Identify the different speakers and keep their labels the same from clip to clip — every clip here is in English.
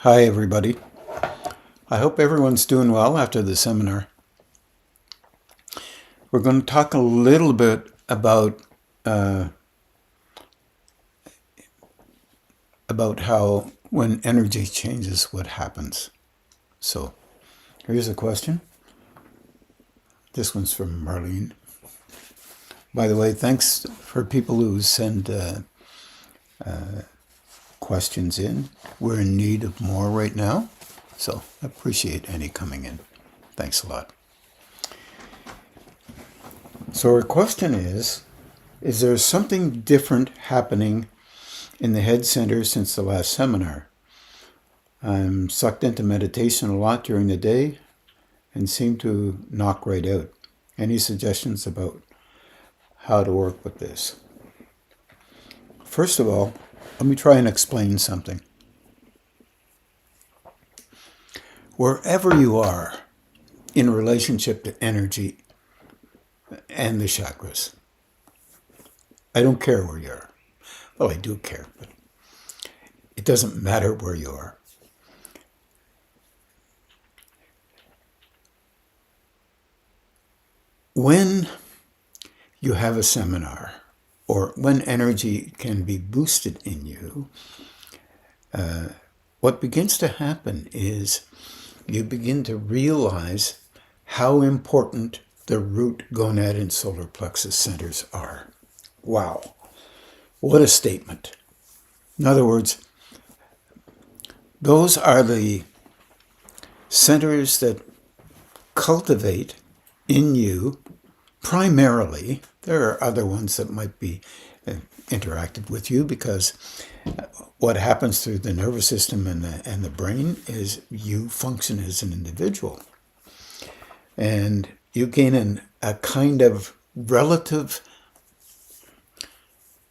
Speaker 1: Hi, everybody. I hope everyone's doing well after the seminar. We're going to talk a little bit about how when energy changes, what happens. So here's a question. This one's from Marlene. By the way, thanks for people who send questions in. We're in need of more right now, so I appreciate any coming in. Thanks a lot. So our question is there something different happening in the head center since the last seminar? I'm sucked into meditation a lot during the day and seem to knock right out. Any suggestions about how to work with this? First of all, let me try and explain something. Wherever you are in relationship to energy and the chakras, I don't care where you are. Well, I do care, but it doesn't matter where you are. When you have a seminar, or when energy can be boosted in you, what begins to happen is you begin to realize how important the root, gonad, and solar plexus centers are. Wow, what a statement. In other words, those are the centers that cultivate in you primarily. There are other ones that might be interacted with you because what happens through the nervous system and the brain is you function as an individual. And you gain a kind of relative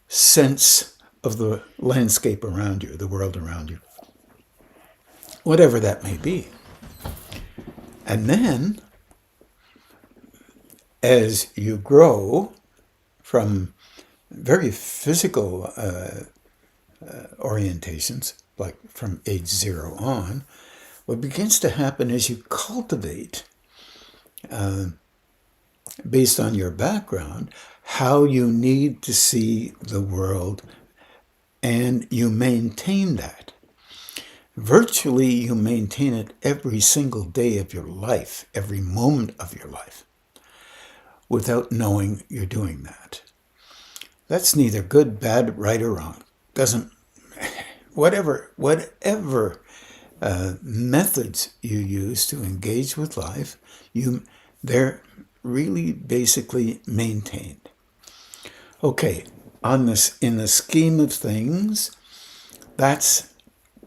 Speaker 1: sense of the landscape around you, the world around you, whatever that may be. And then, as you grow from very physical orientations, like from age 0 on, what begins to happen is you cultivate, based on your background, how you need to see the world, and you maintain that. Virtually, you maintain it every single day of your life, every moment of your life, without knowing you're doing that. That's neither good, bad, right, or wrong. Whatever methods you use to engage with life, they're really basically maintained. Okay, in the scheme of things, that's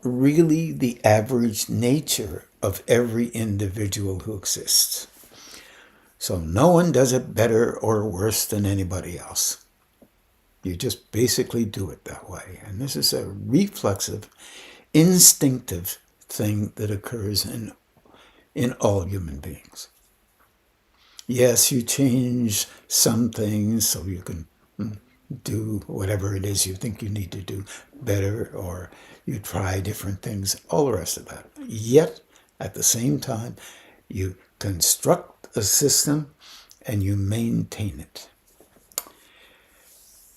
Speaker 1: really the average nature of every individual who exists. So no one does it better or worse than anybody else. You just basically do it that way. And this is a reflexive, instinctive thing that occurs in all human beings. Yes, you change some things so you can do whatever it is you think you need to do better, or you try different things, all the rest of that. Yet, at the same time, you construct a system and you maintain it.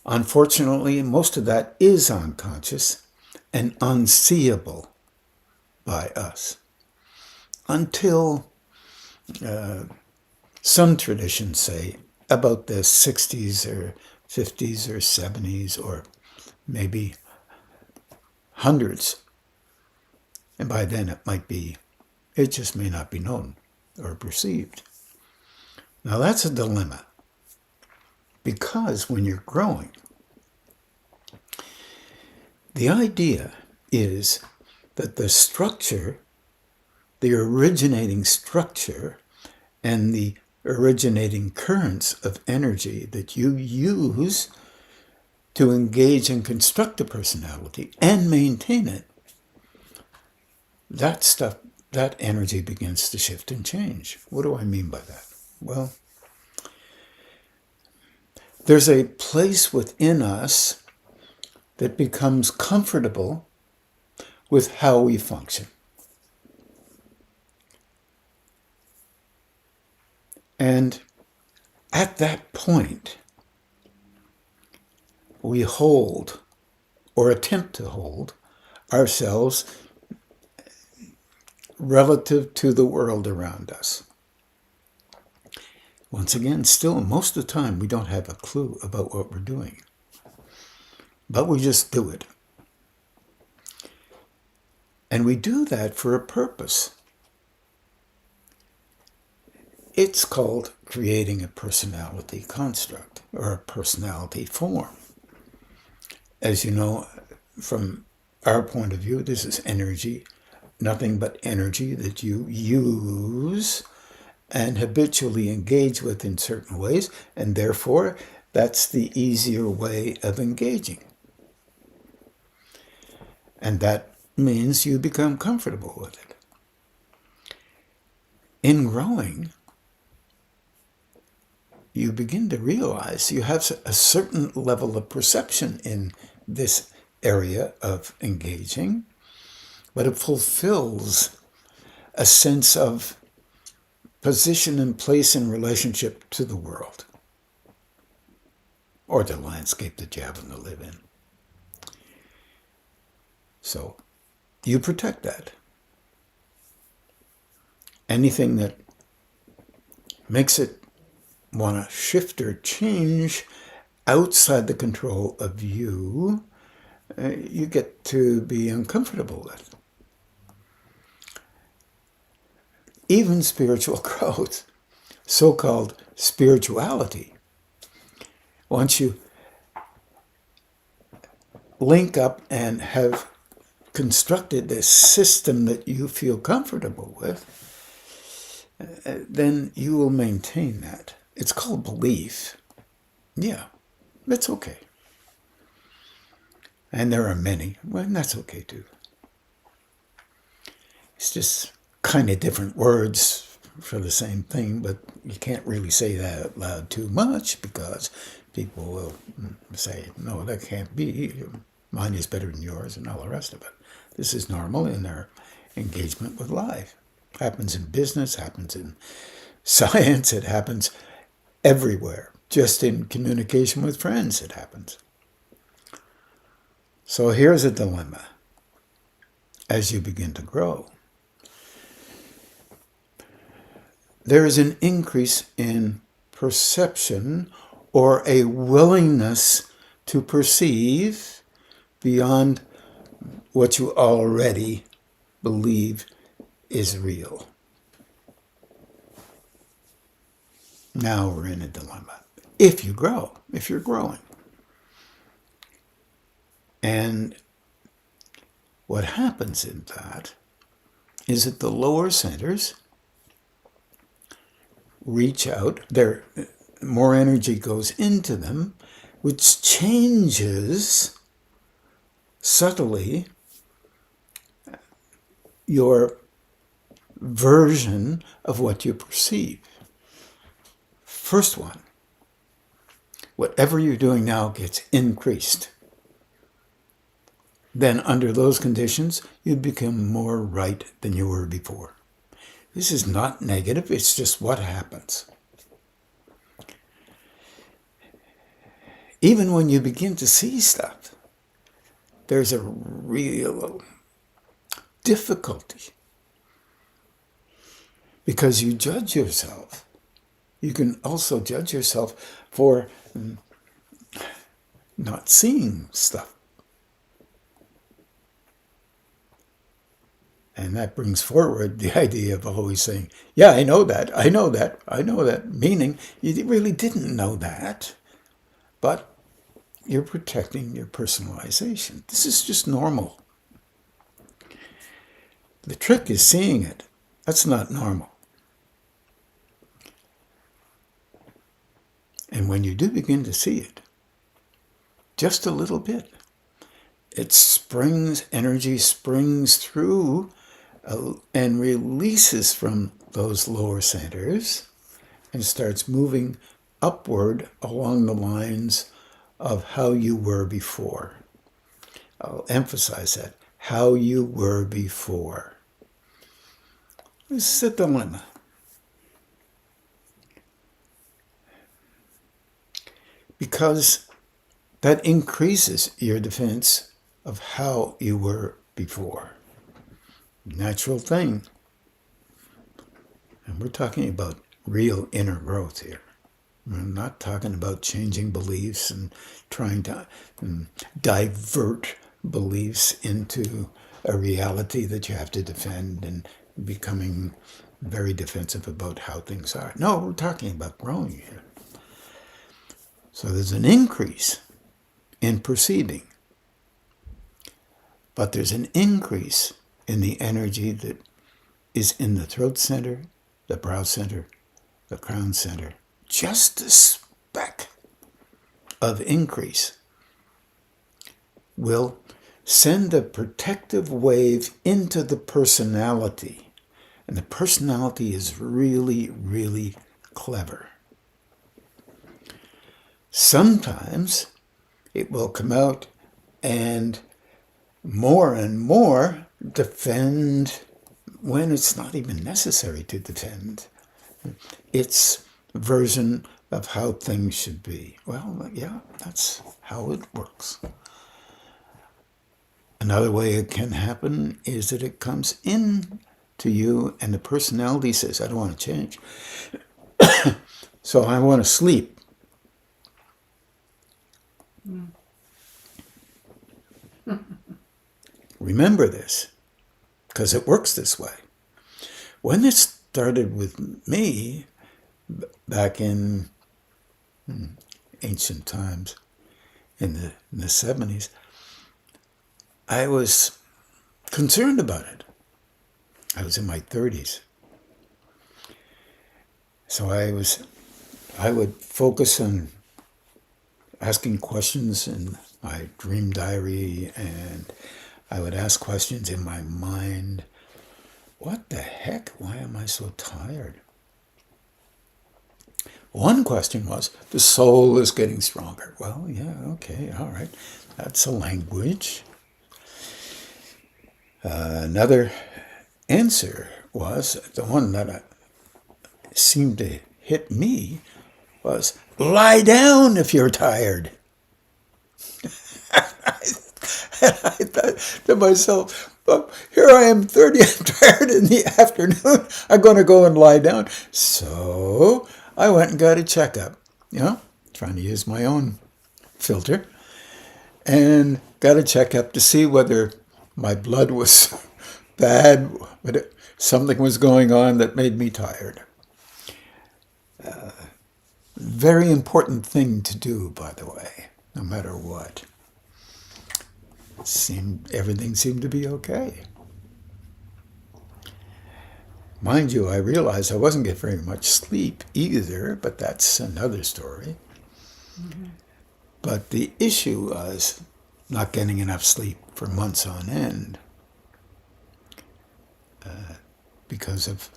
Speaker 1: Unfortunately, most of that is unconscious and unseeable by us until some traditions say about the 60s or 50s or 70s or maybe hundreds. And by then it just may not be known or perceived. Now that's a dilemma, because when you're growing, the idea is that the structure, the originating structure, and the originating currents of energy that you use to engage and construct a personality and maintain it, that energy begins to shift and change. What do I mean by that? Well, there's a place within us that becomes comfortable with how we function. And at that point, we hold, or attempt to hold, ourselves relative to the world around us. Once again, still, most of the time, we don't have a clue about what we're doing. But we just do it. And we do that for a purpose. It's called creating a personality construct, or a personality form. As you know, from our point of view, this is energy, nothing but energy that you use and habitually engage with in certain ways, and therefore that's the easier way of engaging. And that means you become comfortable with it. In growing, you begin to realize you have a certain level of perception in this area of engaging, but it fulfills a sense of position and place in relationship to the world, or the landscape that you happen to live in. So you protect that. Anything that makes it want to shift or change outside the control of you, you get to be uncomfortable with. Even spiritual growth, so-called spirituality, once you link up and have constructed this system that you feel comfortable with, then you will maintain that. It's called belief. Yeah, that's okay. And there are many, and that's okay too. It's just kind of different words for the same thing, but you can't really say that out loud too much because people will say, no, that can't be. Mine is better than yours and all the rest of it. This is normal in their engagement with life. Happens in business, happens in science, it happens everywhere. Just in communication with friends, it happens. So here's a dilemma as you begin to grow. There is an increase in perception or a willingness to perceive beyond what you already believe is real. Now we're in a dilemma. If you grow, if you're growing. And what happens in that is that the lower centers reach out, more energy goes into them, which changes subtly your version of what you perceive. First one, whatever you're doing now gets increased. Then under those conditions, you become more right than you were before. This is not negative, it's just what happens. Even when you begin to see stuff, there's a real difficulty because you judge yourself. You can also judge yourself for not seeing stuff. And that brings forward the idea of always saying, yeah, I know that, I know that, I know that. Meaning, you really didn't know that, but you're protecting your personalization. This is just normal. The trick is seeing it. That's not normal. And when you do begin to see it, just a little bit, it springs, energy springs through and releases from those lower centers and starts moving upward along the lines of how you were before. I'll emphasize that, how you were before. This is a dilemma. because that increases your defense of how you were before. Natural thing. And we're talking about real inner growth here. We're not talking about changing beliefs and trying to divert beliefs into a reality that you have to defend and becoming very defensive about how things are. No, we're talking about growing here. So there's an increase in perceiving, but there's an increase in the energy that is in the throat center, the brow center, the crown center. Just a speck of increase will send a protective wave into the personality. And the personality is really, really clever. Sometimes it will come out and more defend when it's not even necessary to defend its version of how things should be. Well, yeah, that's how it works. Another way it can happen is that it comes in to you and the personality says, I don't want to change. So I want to sleep. Remember this, because it works this way. When it started with me, back in ancient times, in the 70s, I was concerned about it. I was in my 30s. So I would focus on asking questions in my dream diary, and I would ask questions in my mind. What the heck? Why am I so tired? One question was, the soul is getting stronger. Well, yeah, okay, all right. That's a language. Another answer was, the one that seemed to hit me was, lie down if you're tired. And I thought to myself, well, here I am 30, I'm tired in the afternoon. I'm going to go and lie down. So I went and got a checkup, trying to use my own filter, and got a checkup to see whether my blood was bad, whether something was going on that made me tired. Very important thing to do, by the way, no matter what. Everything seemed to be okay. Mind you, I realized I wasn't getting very much sleep either, but that's another story. Mm-hmm. But the issue was not getting enough sleep for months on end because of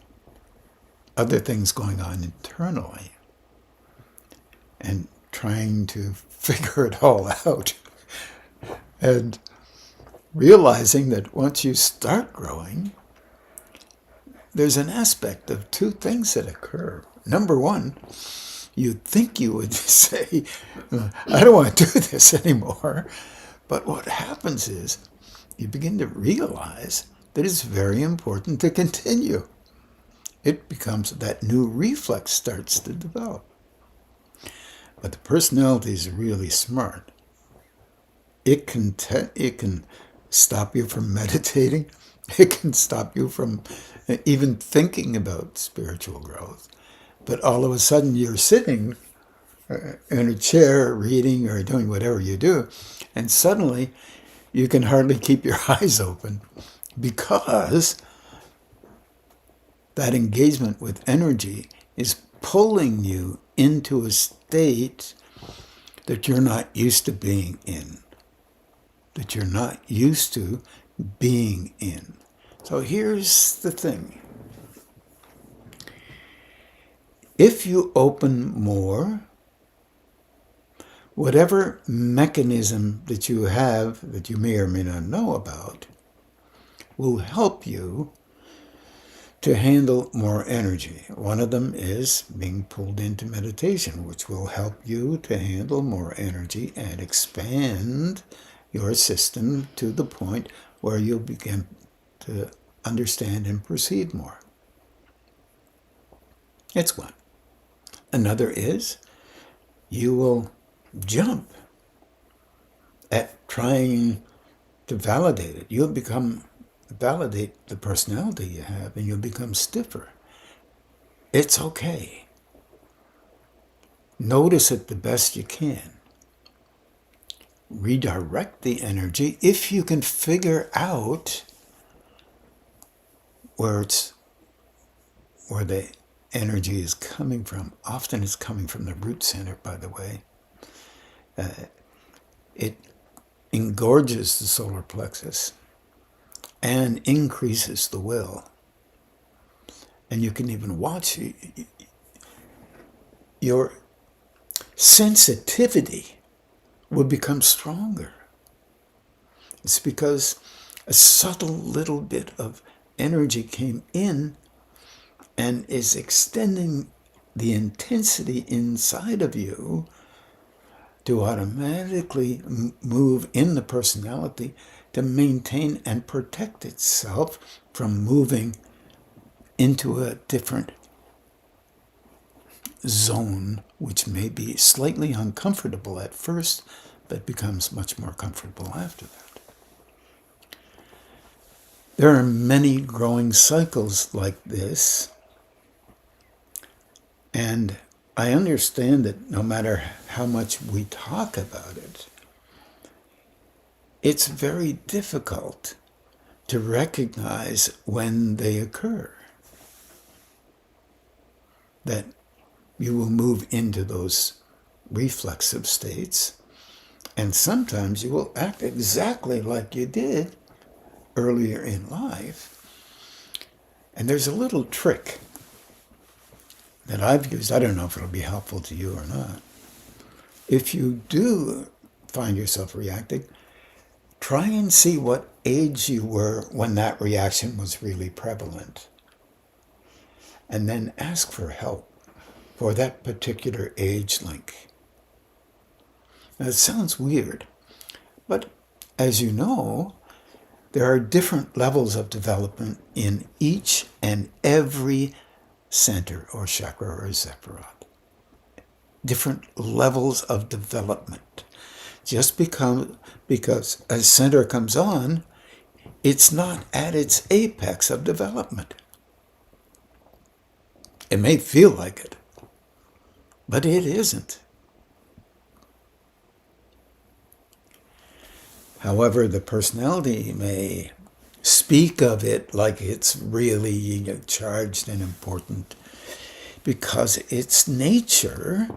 Speaker 1: other things going on internally and trying to figure it all out. And realizing that once you start growing, there's an aspect of two things that occur. Number one, you'd think you would say, I don't want to do this anymore. But what happens is you begin to realize that it's very important to continue. It becomes that new reflex starts to develop. But the personality is really smart. It can stop you from meditating. It can stop you from even thinking about spiritual growth. But all of a sudden you're sitting in a chair reading or doing whatever you do, and suddenly you can hardly keep your eyes open because that engagement with energy is pulling you into a state that you're not used to being in. That you're not used to being in. So here's the thing. If you open more, whatever mechanism that you have that you may or may not know about will help you to handle more energy. One of them is being pulled into meditation, which will help you to handle more energy and expand your system to the point where you'll begin to understand and perceive more. It's one. Another is you will jump at trying to validate it. You'll validate the personality you have, and you'll become stiffer. It's okay. Notice it the best you can. Redirect the energy if you can figure out where the energy is coming from. Often it's coming from the root center, by the way. It engorges the solar plexus and increases the will. And you can even watch your sensitivity will become stronger. It's because a subtle little bit of energy came in and is extending the intensity inside of you to automatically move in the personality to maintain and protect itself from moving into a different zone, which may be slightly uncomfortable at first, but becomes much more comfortable after that. There are many growing cycles like this, and I understand that no matter how much we talk about it, it's very difficult to recognize when they occur. That you will move into those reflexive states, and sometimes you will act exactly like you did earlier in life. And there's a little trick that I've used. I don't know if it'll be helpful to you or not. If you do find yourself reacting, try and see what age you were when that reaction was really prevalent. And then ask for help for that particular age link. Now, it sounds weird, but as you know, there are different levels of development in each and every center or chakra or zephyros. Different levels of development. Just because a center comes on, it's not at its apex of development. It may feel like it, but it isn't. However, the personality may speak of it like it's really charged and important, because its nature,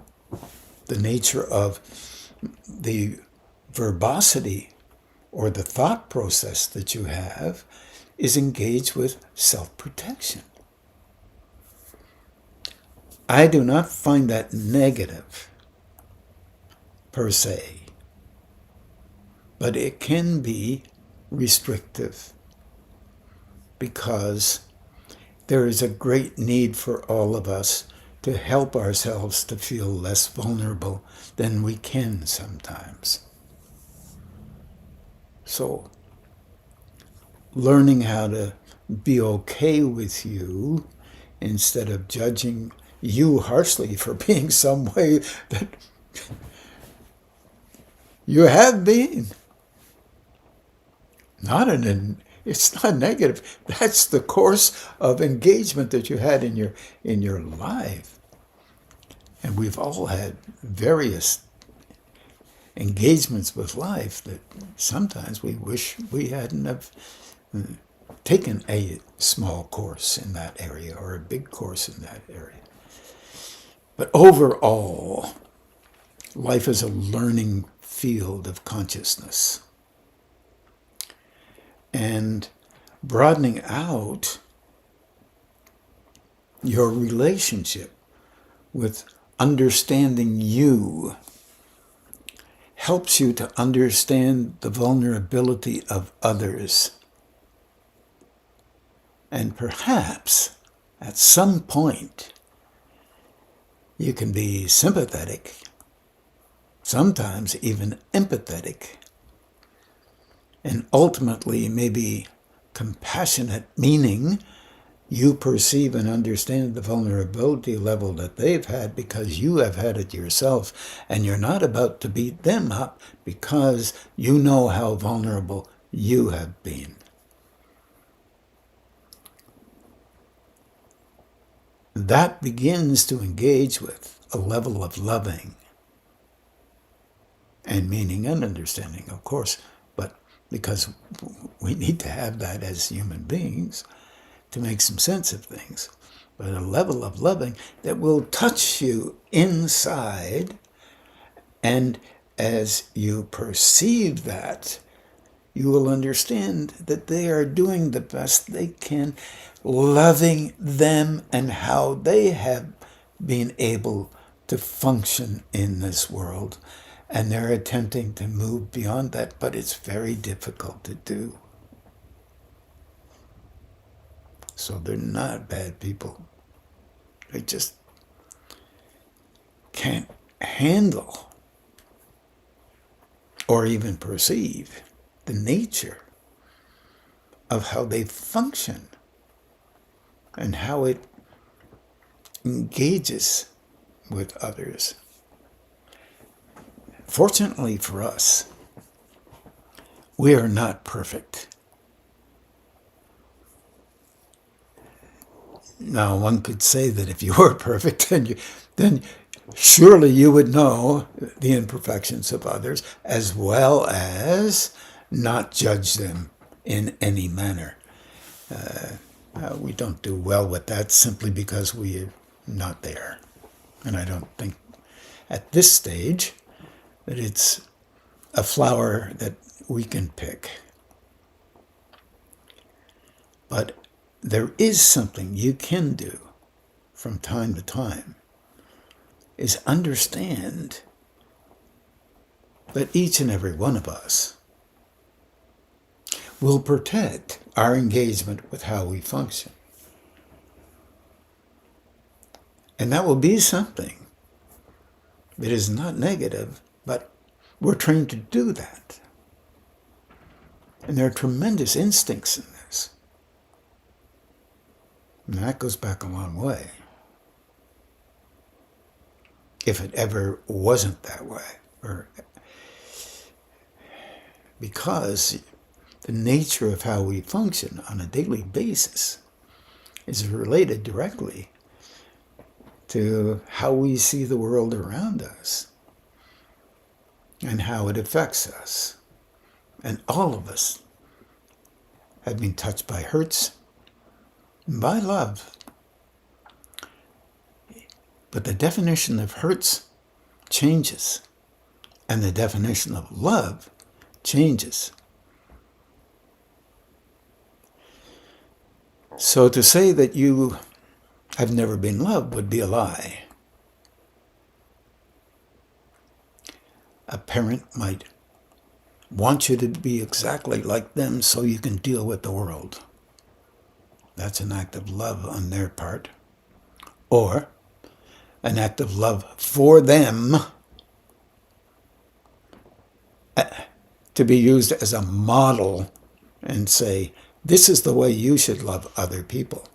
Speaker 1: the nature of the verbosity or the thought process that you have, is engaged with self-protection. I do not find that negative per se, but it can be restrictive because there is a great need for all of us to help ourselves to feel less vulnerable than we can sometimes. So, learning how to be okay with you instead of judging you harshly for being some way that you have been. It's not negative. That's the course of engagement that you had in your life. And we've all had various engagements with life that sometimes we wish we hadn't have taken a small course in that area or a big course in that area. But overall, life is a learning field of consciousness. And broadening out your relationship with understanding you helps you to understand the vulnerability of others. And perhaps At some point, you can be sympathetic, sometimes even empathetic, and ultimately maybe compassionate, meaning you perceive and understand the vulnerability level that they've had because you have had it yourself, and you're not about to beat them up because you know how vulnerable you have been. That begins to engage with a level of loving and meaning and understanding, of course, but because we need to have that as human beings to make some sense of things, but a level of loving that will touch you inside, and as you perceive that, you will understand that they are doing the best they can, loving them and how they have been able to function in this world. And they're attempting to move beyond that, but it's very difficult to do. So they're not bad people. They just can't handle or even perceive the nature of how they function and how it engages with others. Fortunately for us, we are not perfect. Now, one could say that if you were perfect, then surely you would know the imperfections of others, as well as not judge them in any manner. We don't do well with that simply because we're not there. And I don't think at this stage that it's a flower that we can pick. But there is something you can do from time to time, is understand that each and every one of us will protect our engagement with how we function. And that will be something that is not negative, but we're trained to do that. And there are tremendous instincts in this. And that goes back a long way. If it ever wasn't that way, or because the nature of how we function on a daily basis is related directly to how we see the world around us and how it affects us. And all of us have been touched by hurts and by love. But the definition of hurts changes, and the definition of love changes. So to say that you have never been loved would be a lie. A parent might want you to be exactly like them so you can deal with the world. That's an act of love on their part. Or an act of love for them to be used as a model and say, this is the way you should love other people.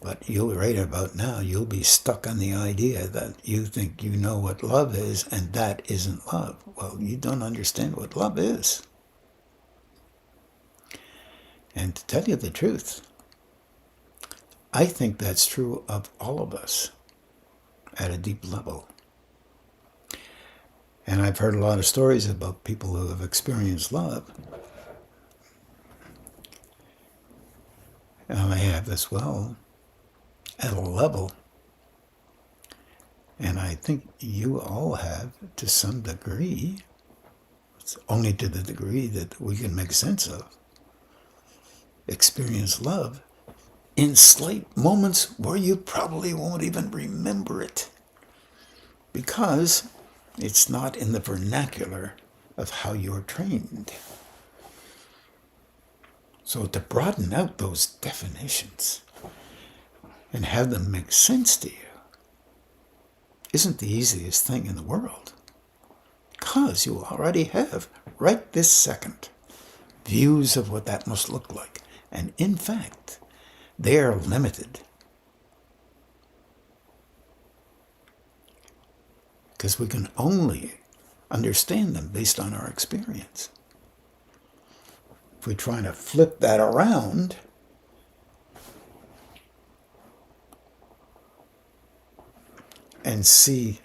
Speaker 1: But you'll right about now, you'll be stuck on the idea that you think you know what love is, and that isn't love. Well, you don't understand what love is. And to tell you the truth, I think that's true of all of us at a deep level. And I've heard a lot of stories about people who have experienced love. And I have as well, at a level. And I think you all have, to some degree. It's only to the degree that we can make sense of. Experience love in slight moments where you probably won't even remember it, because it's not in the vernacular of how you're trained. So to broaden out those definitions and have them make sense to you isn't the easiest thing in the world, because you already have, right this second, views of what that must look like. And in fact, they are limited, because we can only understand them based on our experience. If we try to flip that around, and see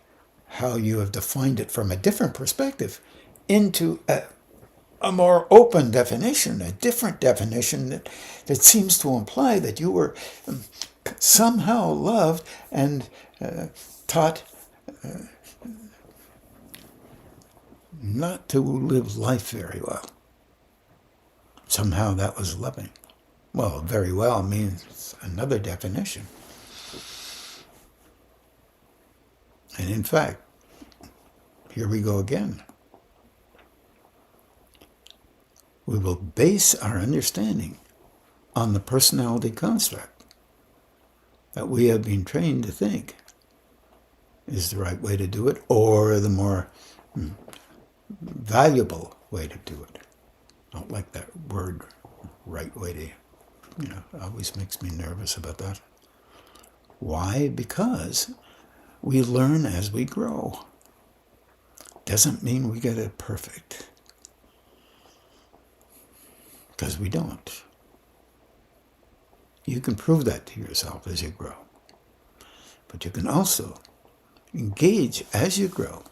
Speaker 1: how you have defined it from a different perspective into a more open definition, a different definition that seems to imply that you were somehow loved and taught not to live life very well. Somehow that was loving. Well, very well means another definition. And in fact, here we go again. We will base our understanding on the personality construct that we have been trained to think is the right way to do it, or the more valuable way to do it. I don't like that word, right way to, it always makes me nervous about that. Why? Because we learn as we grow. Doesn't mean we get it perfect, because we don't. You can prove that to yourself as you grow. But you can also engage as you grow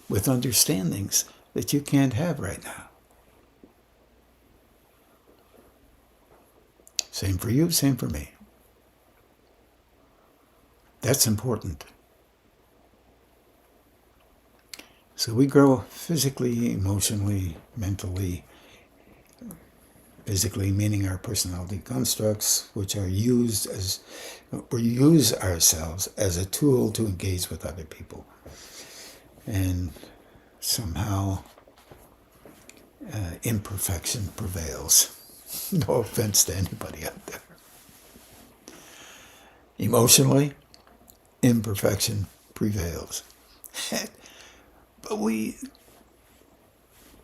Speaker 1: with understandings that you can't have right now. Same for you, same for me. That's important. So we grow physically, emotionally, mentally. Physically meaning our personality constructs, which are used as, or use ourselves as a tool to engage with other people. And somehow imperfection prevails. No offense to anybody out there. Emotionally, imperfection prevails. But we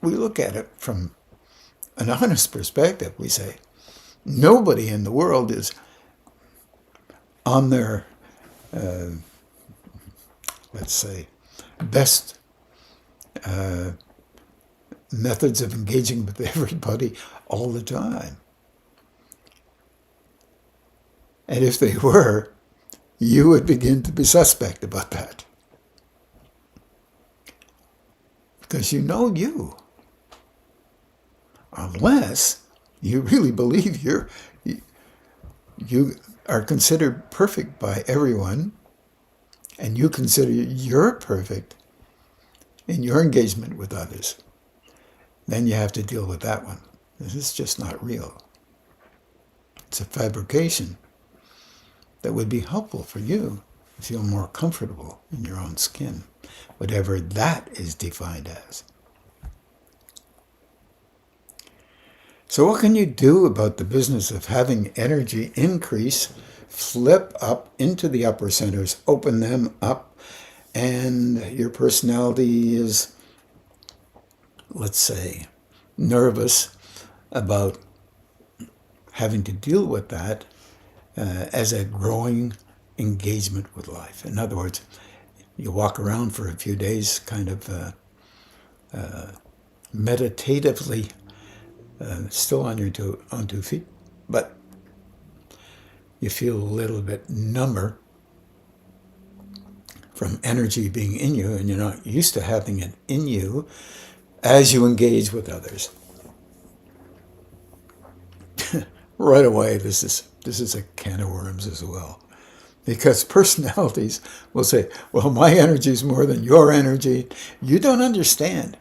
Speaker 1: look at it from an honest perspective. We say, nobody in the world is on their, let's say, best methods of engaging with everybody all the time. And if they were, you would begin to be suspect about that. Because you know you. Unless you really believe you are considered perfect by everyone, and you consider you're perfect in your engagement with others, then you have to deal with that one. This is just not real. It's a fabrication that would be helpful for you to feel more comfortable in your own skin, whatever that is defined as. So what can you do about the business of having energy increase, flip up into the upper centers, open them up, and your personality is, let's say, nervous about having to deal with that as a growing engagement with life. In other words, you walk around for a few days kind of meditatively still on your on 2 feet, but you feel a little bit number from energy being in you, and you're not used to having it in you as you engage with others. Right away, this is a can of worms as well. Because personalities will say, well, my energy is more than your energy. You don't understand.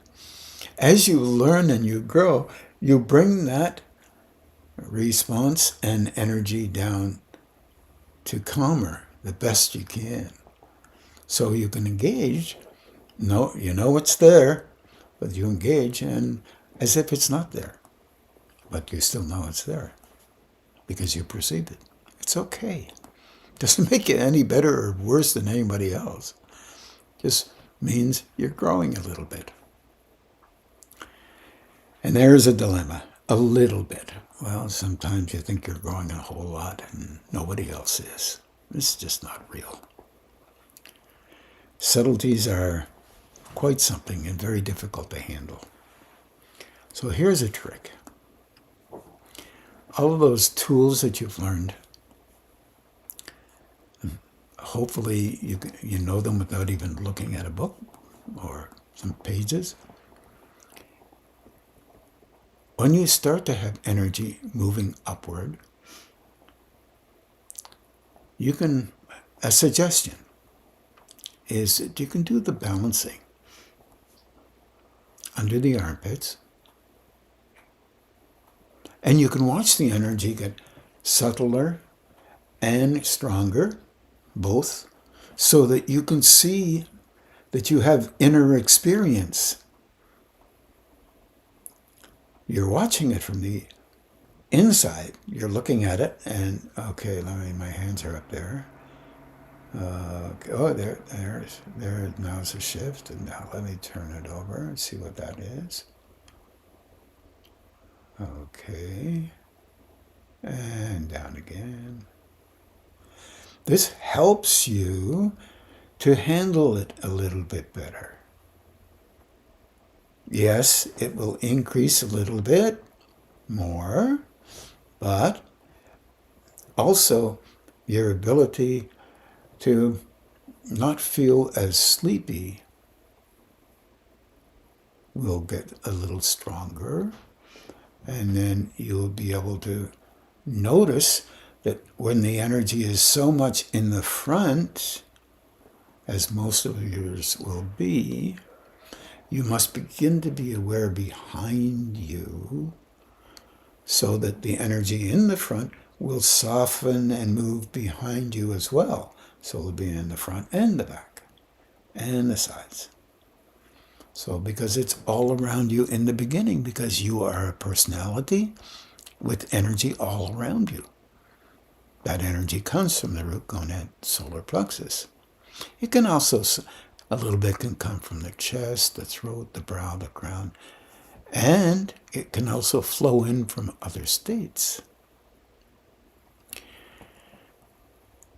Speaker 1: As you learn and you grow, you bring that response and energy down to calmer the best you can. So you can engage. No, you know it's there, but you engage and as if it's not there. But you still know it's there because you perceived it. It's okay. Doesn't make you any better or worse than anybody else. Just means you're growing a little bit. And there's a dilemma, a little bit. Well, sometimes you think you're growing a whole lot and nobody else is. It's just not real. Subtleties are quite something and very difficult to handle. So here's a trick. All of those tools that you've learned, hopefully you know them without even looking at a book or some pages. When you start to have energy moving upward, a suggestion is that you can do the balancing under the armpits, and you can watch the energy get subtler and stronger, both, so that you can see that you have inner experience. You're watching it from the inside. You're looking at it, and okay, my hands are up there. There. Now's a shift, and now let me turn it over and see what that is. Okay, and down again. This helps you to handle it a little bit better. Yes, it will increase a little bit more, but also your ability to not feel as sleepy will get a little stronger, and then you'll be able to notice that when the energy is so much in the front, as most of yours will be, you must begin to be aware behind you so that the energy in the front will soften and move behind you as well. So it'll be in the front and the back and the sides. So because it's all around you in the beginning, because you are a personality with energy all around you. That energy comes from the root gonad solar plexus. It can also, a little bit can come from the chest, the throat, the brow, the crown, and it can also flow in from other states.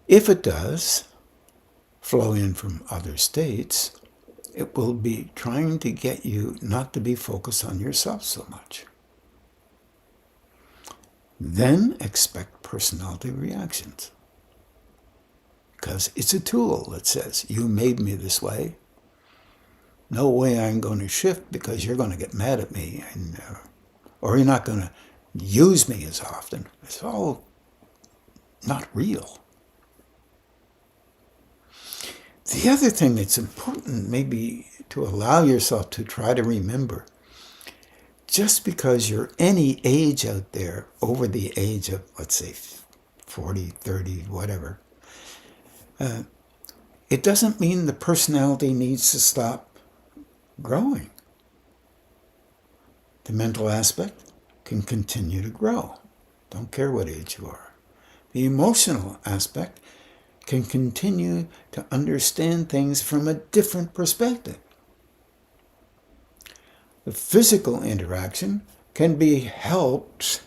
Speaker 1: If it does flow in from other states, it will be trying to get you not to be focused on yourself so much. Then expect personality reactions. Because it's a tool that says, you made me this way. No way I'm going to shift because you're going to get mad at me, or you're not going to use me as often. It's all not real. The other thing that's important maybe to allow yourself to try to remember, just because you're any age out there, over the age of, let's say, 40, 30, whatever, it doesn't mean the personality needs to stop growing. The mental aspect can continue to grow. Don't care what age you are. The emotional aspect can continue to understand things from a different perspective. The physical interaction can be helped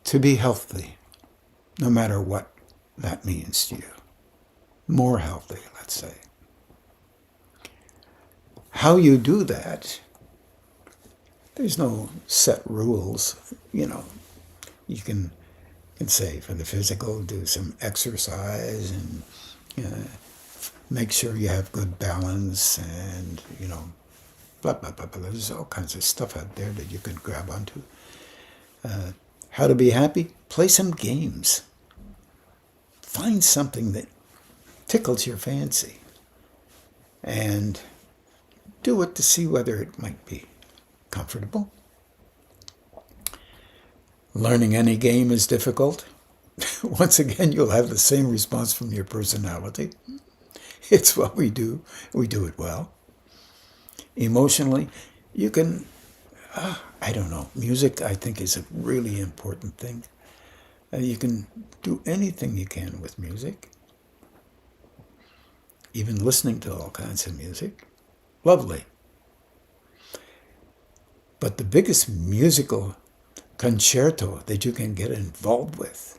Speaker 1: to be healthy, no matter what that means to you. More healthy, let's say. How you do that, there's no set rules. You can say for the physical, do some exercise and make sure you have good balance and, blah, blah, blah, blah. There's all kinds of stuff out there that you can grab onto. How to be happy? Play some games. Find something that tickles your fancy and do it to see whether it might be comfortable. Learning any game is difficult. Once again, you'll have the same response from your personality. It's what we do. We do it well. Emotionally, you can, I don't know, music I think is a really important thing. You can do anything you can with music, even listening to all kinds of music. Lovely. But the biggest musical concerto that you can get involved with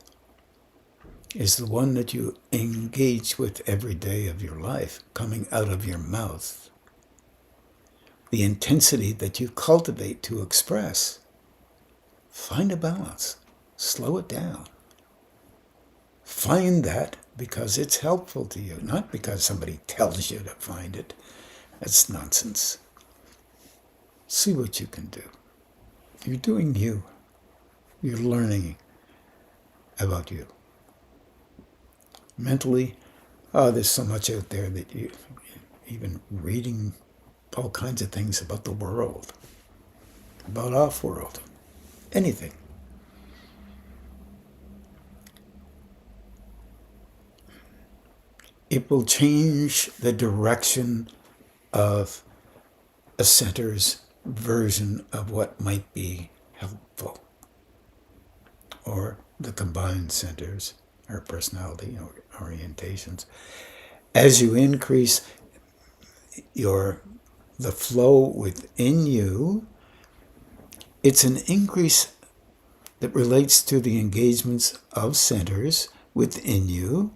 Speaker 1: is the one that you engage with every day of your life, coming out of your mouth. The intensity that you cultivate to express. Find a balance. Slow it down. Find that because it's helpful to you, not because somebody tells you to find it. That's nonsense. See what you can do. You're doing you. You're learning about you. Mentally, there's so much out there that you, even reading all kinds of things about the world, about off-world, anything. It will change the direction of a center's version of what might be helpful, or the combined centers or personality orientations. As you increase the flow within you, it's an increase that relates to the engagements of centers within you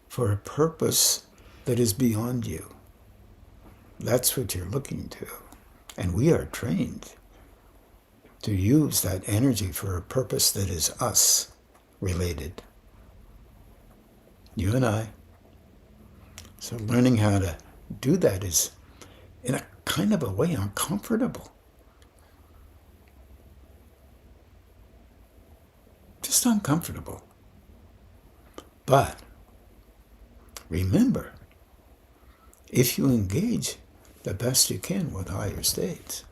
Speaker 1: for a purpose that is beyond you. That's what you're looking to. And we are trained to use that energy for a purpose that is us related. You and I. So learning how to do that is, in a kind of a way, uncomfortable. Just uncomfortable. But remember, if you engage the best you can with higher states,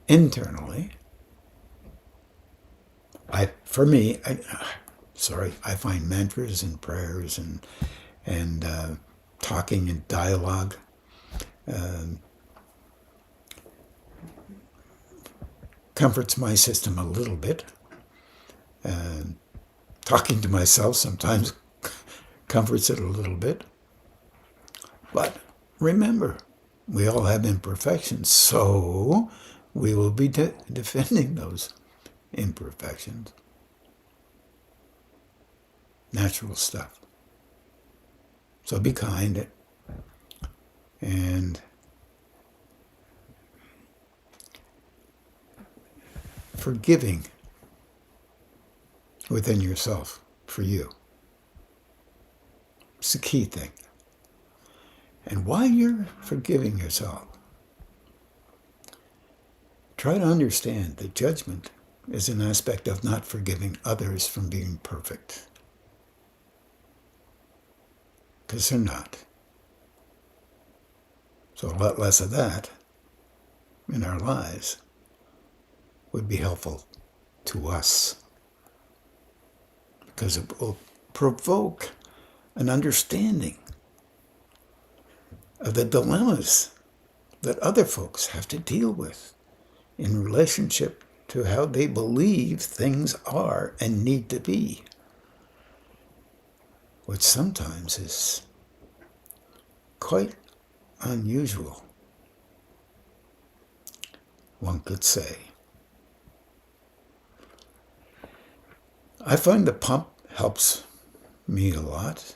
Speaker 1: internally, I find mantras and prayers and talking and dialogue comforts my system a little bit. Talking to myself sometimes comforts it a little bit. But remember, we all have imperfections, so we will be defending those imperfections. Natural stuff. So be kind and forgiving within yourself for you. It's the key thing. And while you're forgiving yourself, try to understand that judgment is an aspect of not forgiving others from being perfect. Because they're not. So a lot less of that in our lives would be helpful to us. Because it will provoke an understanding of the dilemmas that other folks have to deal with in relationship to how they believe things are and need to be, which sometimes is quite unusual, one could say. I find the pump helps me a lot.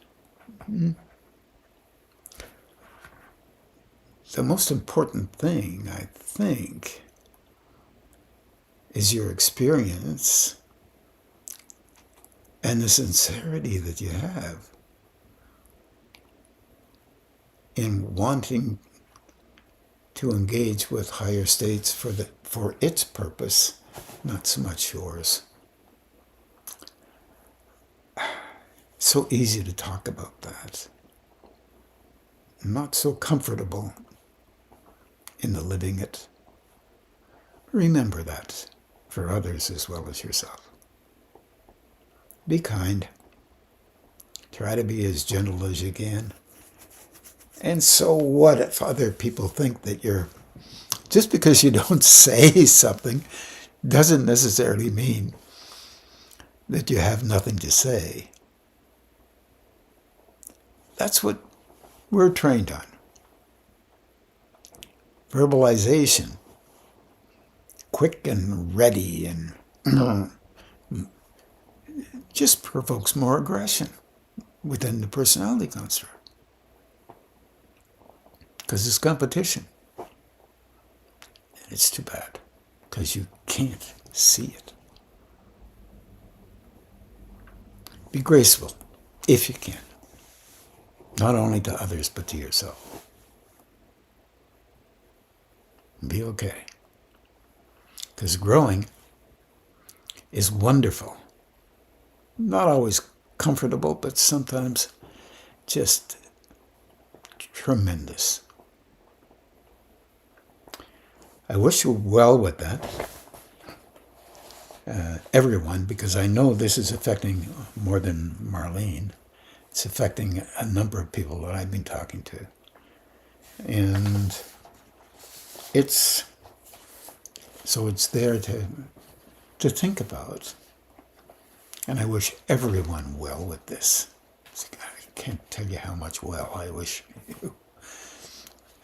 Speaker 1: The most important thing, I think, is your experience and the sincerity that you have in wanting to engage with higher states for its purpose, not so much yours. So easy to talk about that. Not so comfortable in the living it. Remember that for others as well as yourself. Be kind. Try to be as gentle as you can. And so what if other people think that you're, just because you don't say something doesn't necessarily mean that you have nothing to say. That's what we're trained on. Verbalization, quick and ready, and just provokes more aggression within the personality construct. Because it's competition. And it's too bad, because you can't see it. Be graceful, if you can. Not only to others, but to yourself. Be okay. Because growing is wonderful. Not always comfortable, but sometimes just tremendous. I wish you well with that, everyone, because I know this is affecting more than Marlene. It's affecting a number of people that I've been talking to. And it's there to think about. And I wish everyone well with this. I can't tell you how much well I wish you.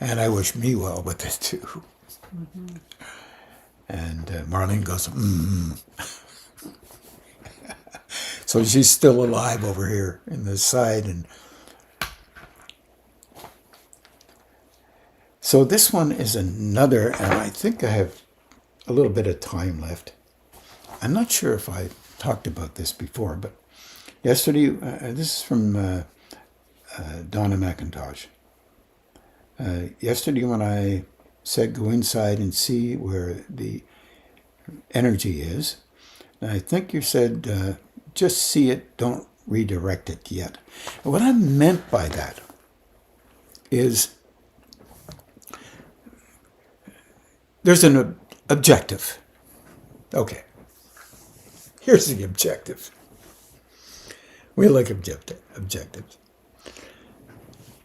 Speaker 1: And I wish me well with it too. Mm-hmm. And Marlene goes, So she's still alive over here in the side. And so this one is another, and I think I have a little bit of time left. I'm not sure if I talked about this before, but yesterday, this is from Donna McIntosh. Yesterday when I said go inside and see where the energy is, and I think you said just see it, don't redirect it yet. And what I meant by that is there's an objective. Okay. Here's the objective. We like objectives.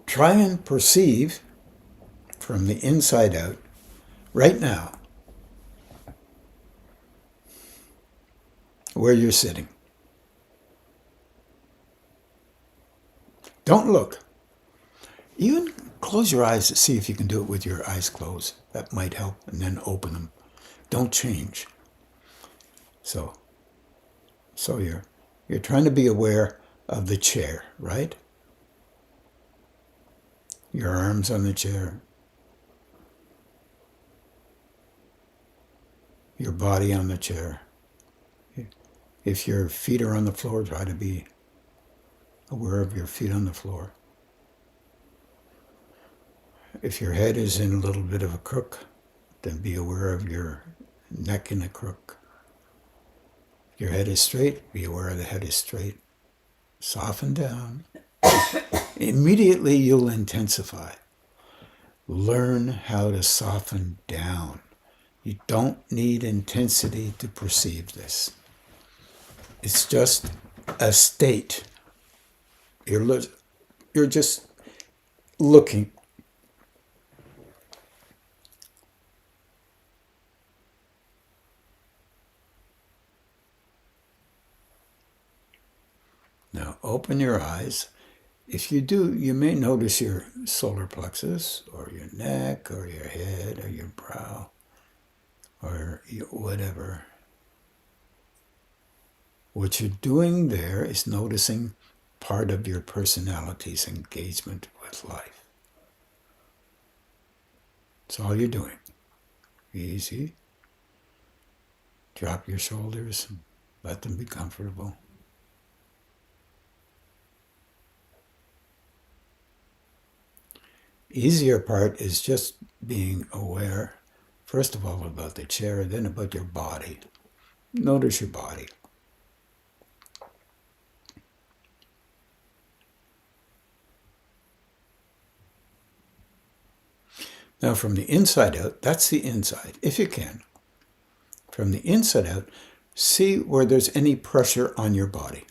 Speaker 1: Try and perceive from the inside out, right now, where you're sitting. Don't look. Even close your eyes to see if you can do it with your eyes closed. That might help, and then open them. Don't change. So you're trying to be aware of the chair, right? Your arms on the chair. Your body on the chair. If your feet are on the floor, try to be aware of your feet on the floor. If your head is in a little bit of a crook, then be aware of your neck in a crook. If your head is straight, be aware the head is straight. Soften down. Immediately you'll intensify. Learn how to soften down. You don't need intensity to perceive this. It's just a state. You're just looking. Now open your eyes. If you do, you may notice your solar plexus or your neck or your head or your brow or whatever. What you're doing there is noticing part of your personality's engagement with life. That's all you're doing. Easy. Drop your shoulders. Let them be comfortable. Easier part is just being aware, first of all, about the chair, then about your body. Notice your body. Now, from the inside out, that's the inside, if you can. From the inside out, see where there's any pressure on your body.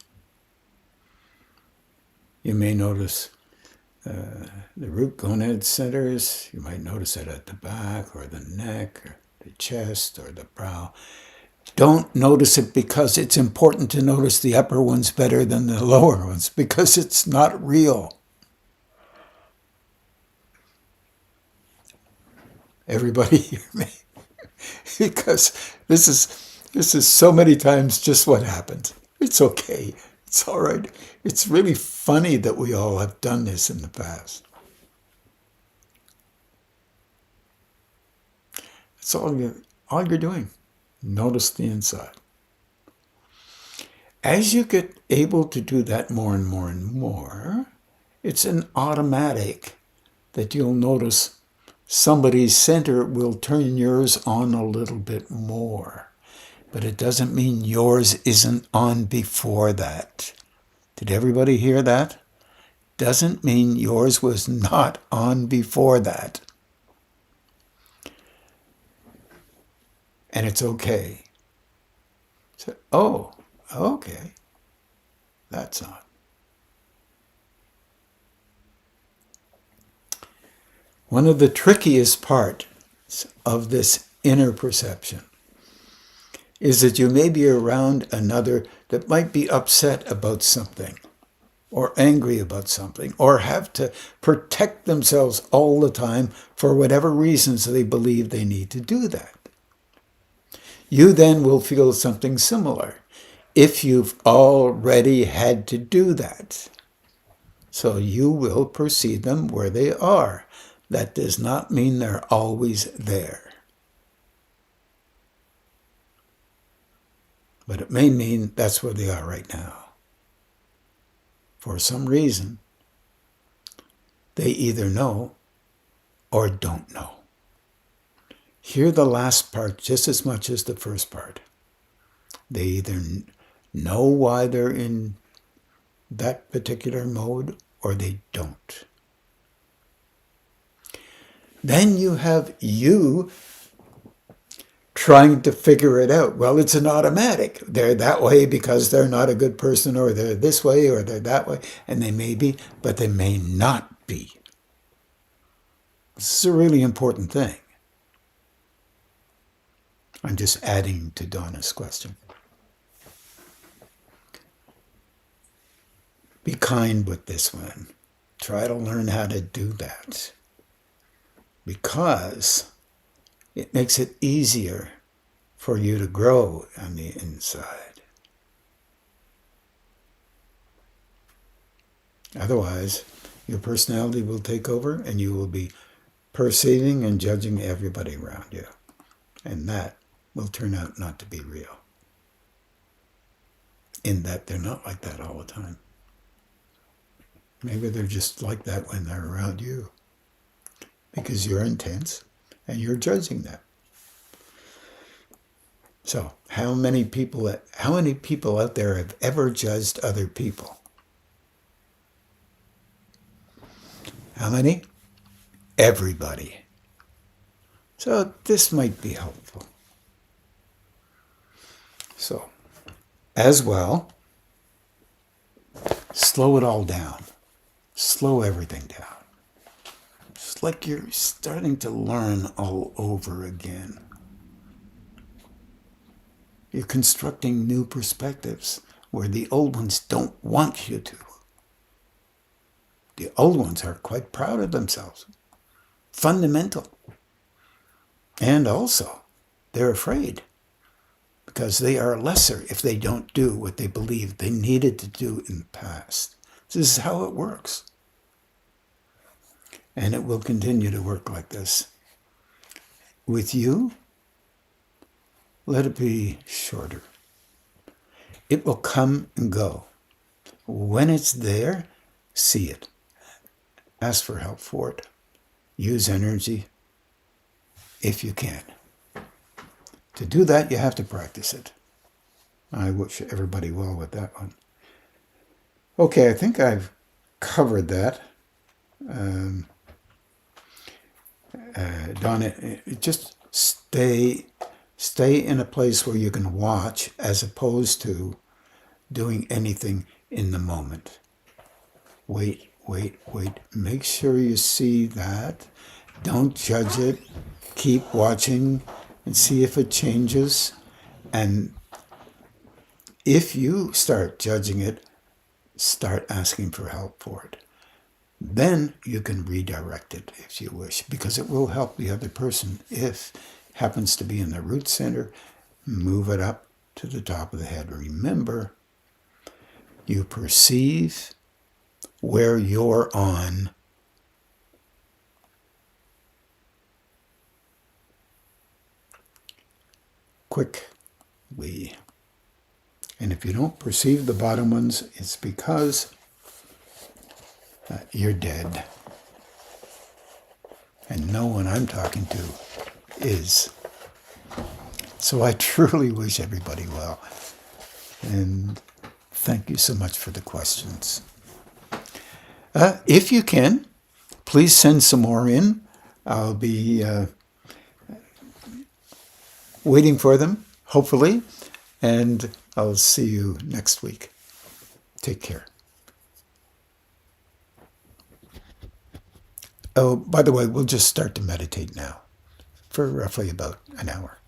Speaker 1: You may notice the root gonad centers. You might notice it at the back or the neck or the chest or the brow. Don't notice it because it's important to notice the upper ones better than the lower ones, because it's not real. Everybody hear me? Because this is so many times just what happens. It's okay. It's all right. It's really funny that we all have done this in the past. That's all you're doing. Notice the inside. As you get able to do that more and more and more, it's an automatic that you'll notice somebody's center will turn yours on a little bit more. But it doesn't mean yours isn't on before that. Did everybody hear that? Doesn't mean yours was not on before that. And it's okay. So, oh, okay. That's on. One of the trickiest parts of this inner perception is that you may be around another that might be upset about something, or angry about something, or have to protect themselves all the time for whatever reasons they believe they need to do that. You then will feel something similar if you've already had to do that. So you will perceive them where they are. That does not mean they're always there. But it may mean that's where they are right now. For some reason, they either know or don't know. Hear the last part just as much as the first part. They either know why they're in that particular mode or they don't. Then you have you trying to figure it out. Well, it's an automatic. They're that way because they're not a good person, or they're this way, or they're that way. And they may be, but they may not be. This is a really important thing. I'm just adding to Donna's question. Be kind with this one. Try to learn how to do that. Because it makes it easier for you to grow on the inside. Otherwise, your personality will take over and you will be perceiving and judging everybody around you. And that will turn out not to be real. In that they're not like that all the time. Maybe they're just like that when they're around you. Because you're intense and you're judging them. So, how many people out there have ever judged other people? How many? Everybody. So, this might be helpful. So, as well, slow it all down. Slow everything down. It's like you're starting to learn all over again. You're constructing new perspectives where the old ones don't want you to. The old ones are quite proud of themselves. Fundamental. And also, they're afraid because they are lesser if they don't do what they believe they needed to do in the past. This is how it works. And it will continue to work like this. With you, let it be shorter. It will come and go. When it's there, see it. Ask for help for it. Use energy if you can. To do that, you have to practice it. I wish everybody well with that one. Okay, I think I've covered that. Donna, just stay in a place where you can watch as opposed to doing anything in the moment. Wait. Make sure you see that. Don't judge it. Keep watching and see if it changes. And if you start judging it, start asking for help for it. Then you can redirect it if you wish, because it will help the other person. If it happens to be in the root center, move it up to the top of the head. Remember, you perceive where you're on quickly. And if you don't perceive the bottom ones, it's because you're dead. And no one I'm talking to is. So I truly wish everybody well. And thank you so much for the questions. If you can, please send some more in. I'll be waiting for them, hopefully. And I'll see you next week. Take care. Oh, by the way, we'll just start to meditate now for roughly about an hour.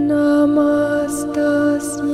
Speaker 2: Namastasya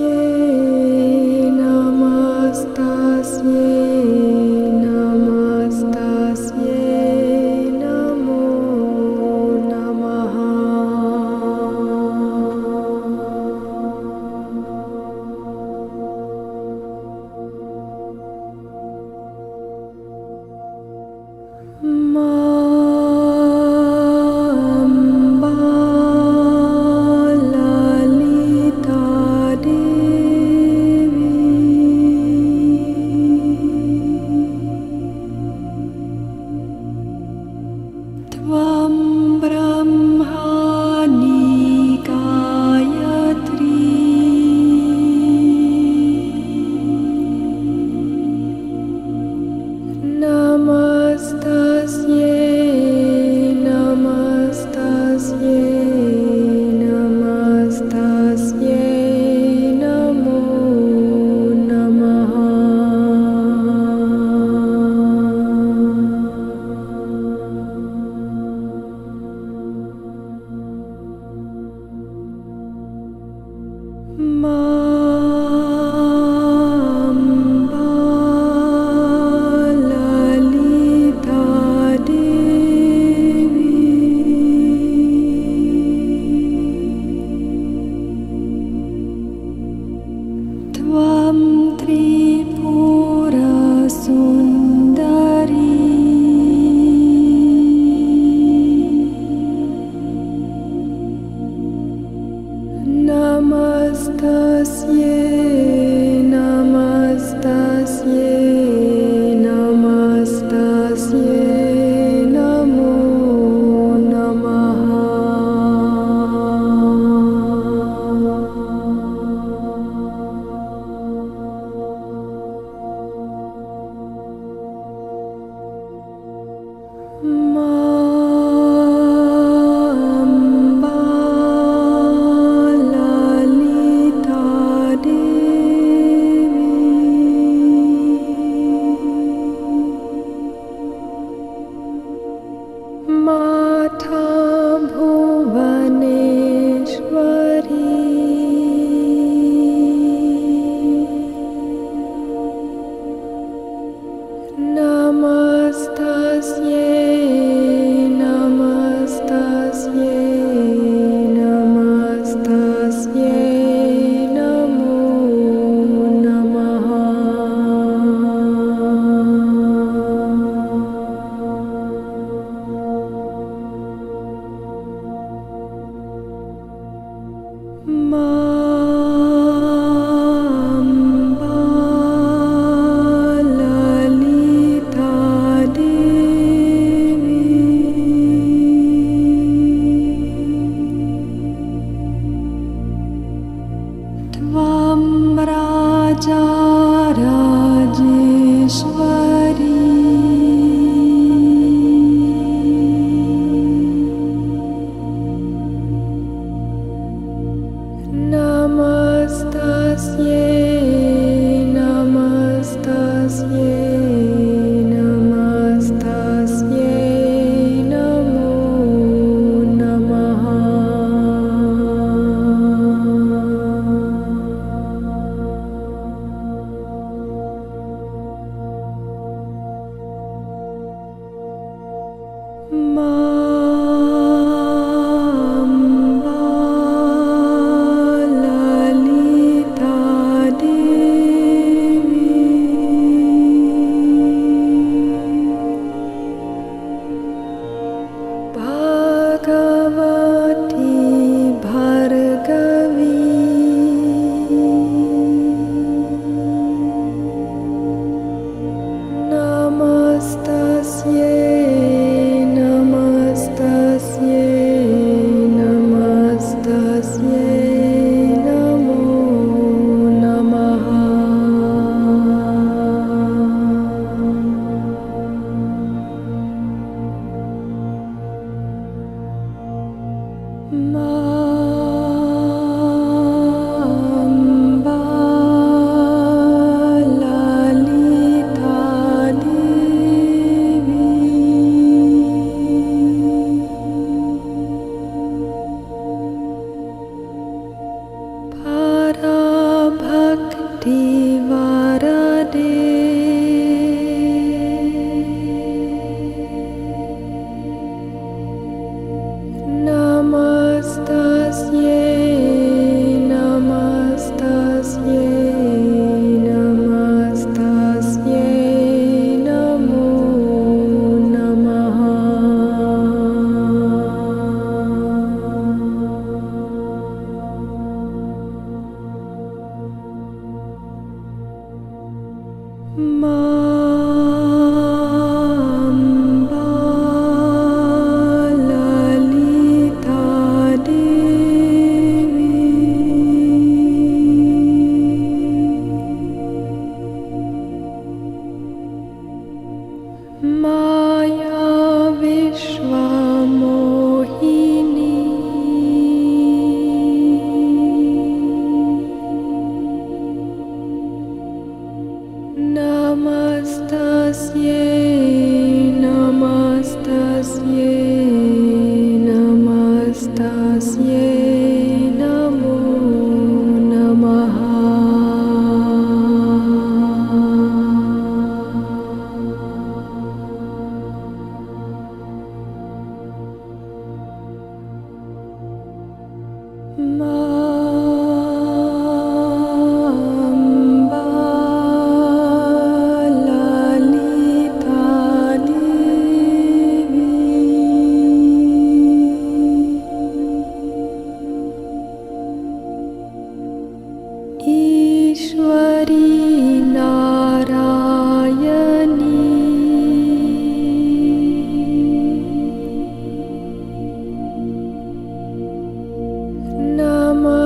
Speaker 2: Nama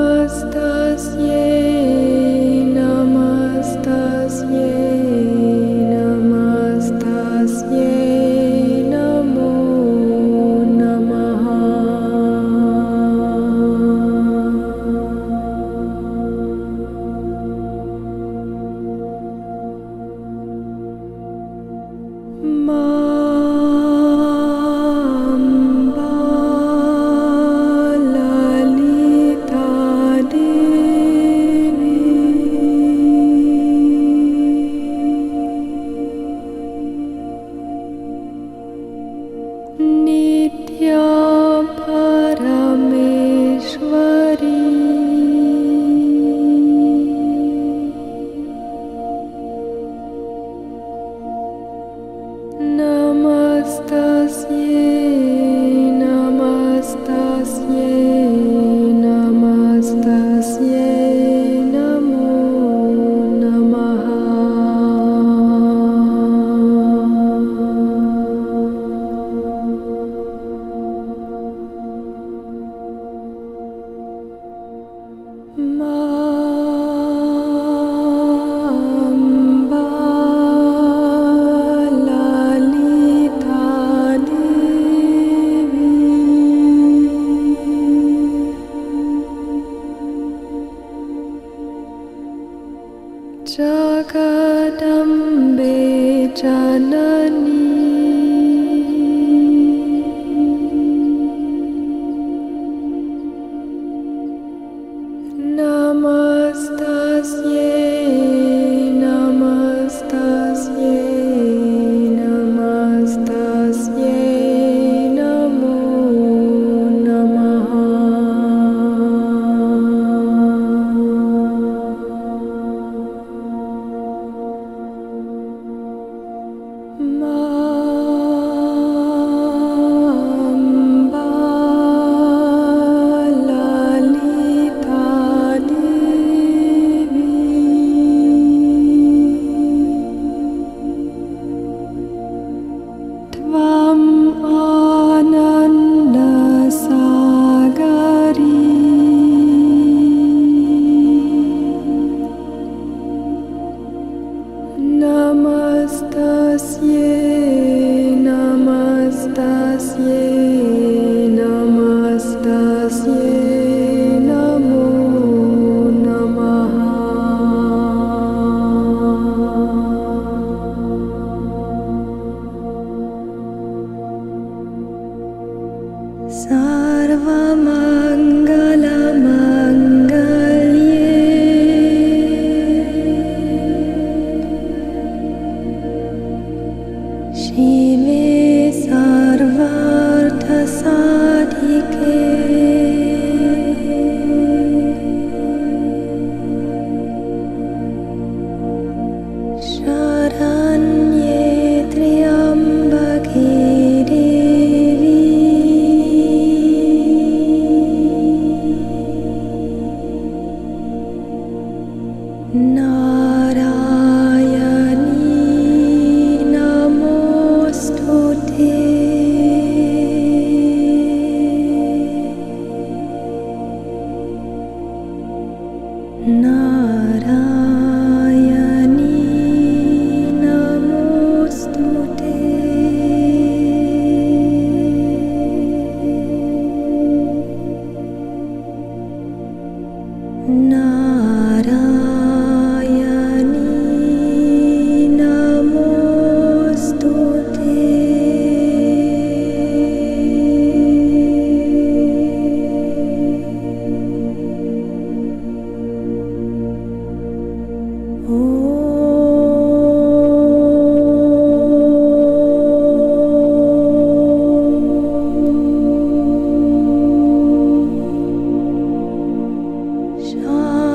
Speaker 2: Jagdambe जननी नमस्तस्यै नमस्तस्यै नमस्तस्यै नमो नमः नमस्तस्यै नमस्तस्यै नमस्तस्यै नमो नमः सर्वमङ्गलमङ्गल्ये शिवे सर्वार्थसाधिके शरण्ये त्र्यम्बके देवी नारायणी नमोऽस्तुते नारायणी नमोऽस्तुते नारायणी नमोऽस्तुते ॐ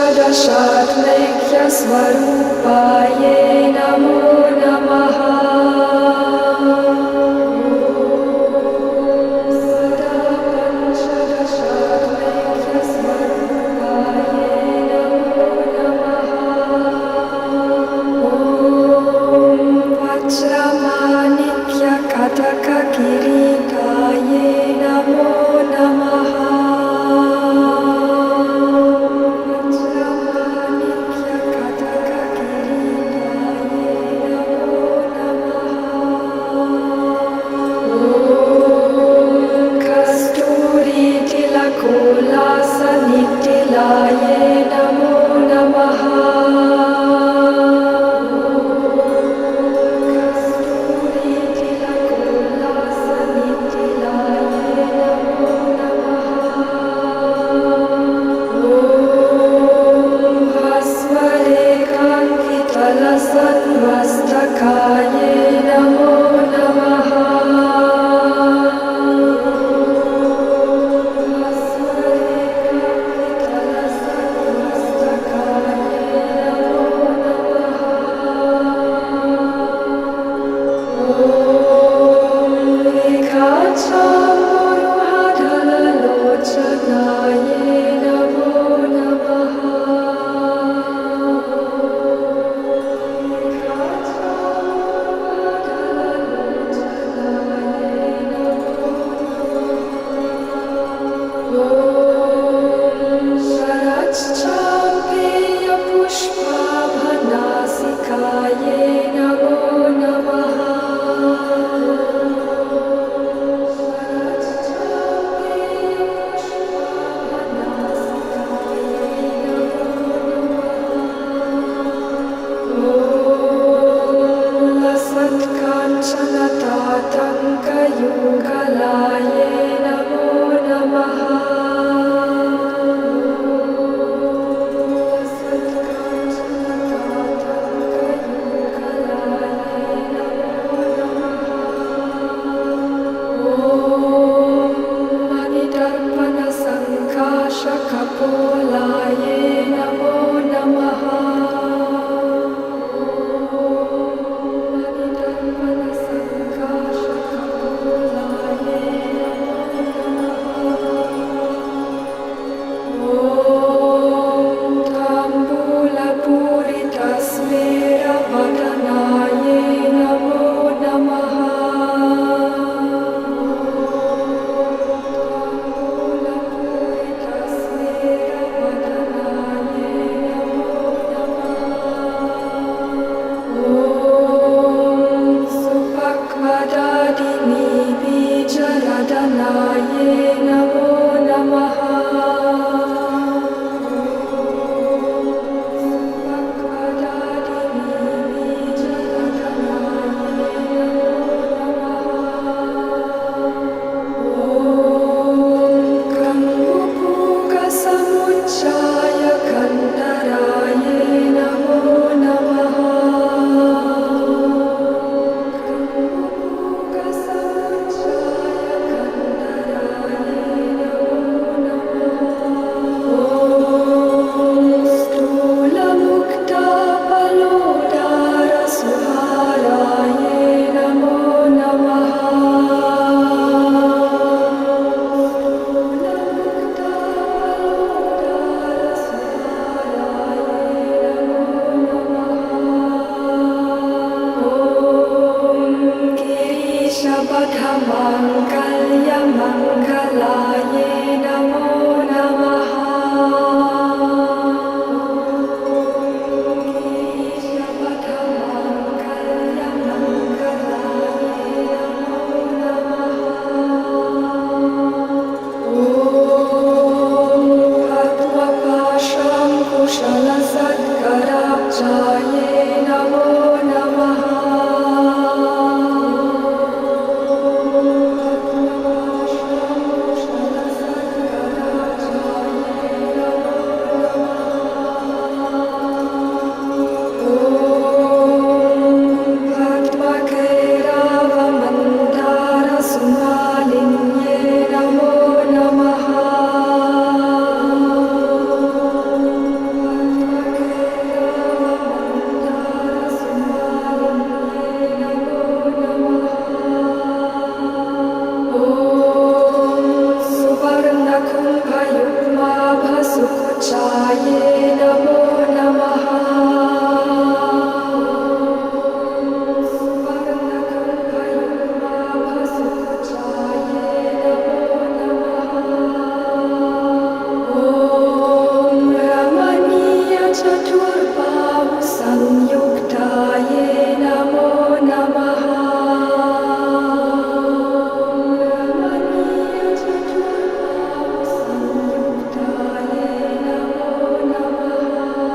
Speaker 2: Panchadashatmekhyasvarupaye Namo Namaha. Kataka-kiritaye Namo Namaha. Vajramanitya-kataka-kiritaye Namo Namaha. Kasturi-tilakola-sanitilaye Namo Namaha. Sarvastakaye Namo Namaha. नमो नमः संयुक्ताये नमो नमः संयुक्ताये नमो नमः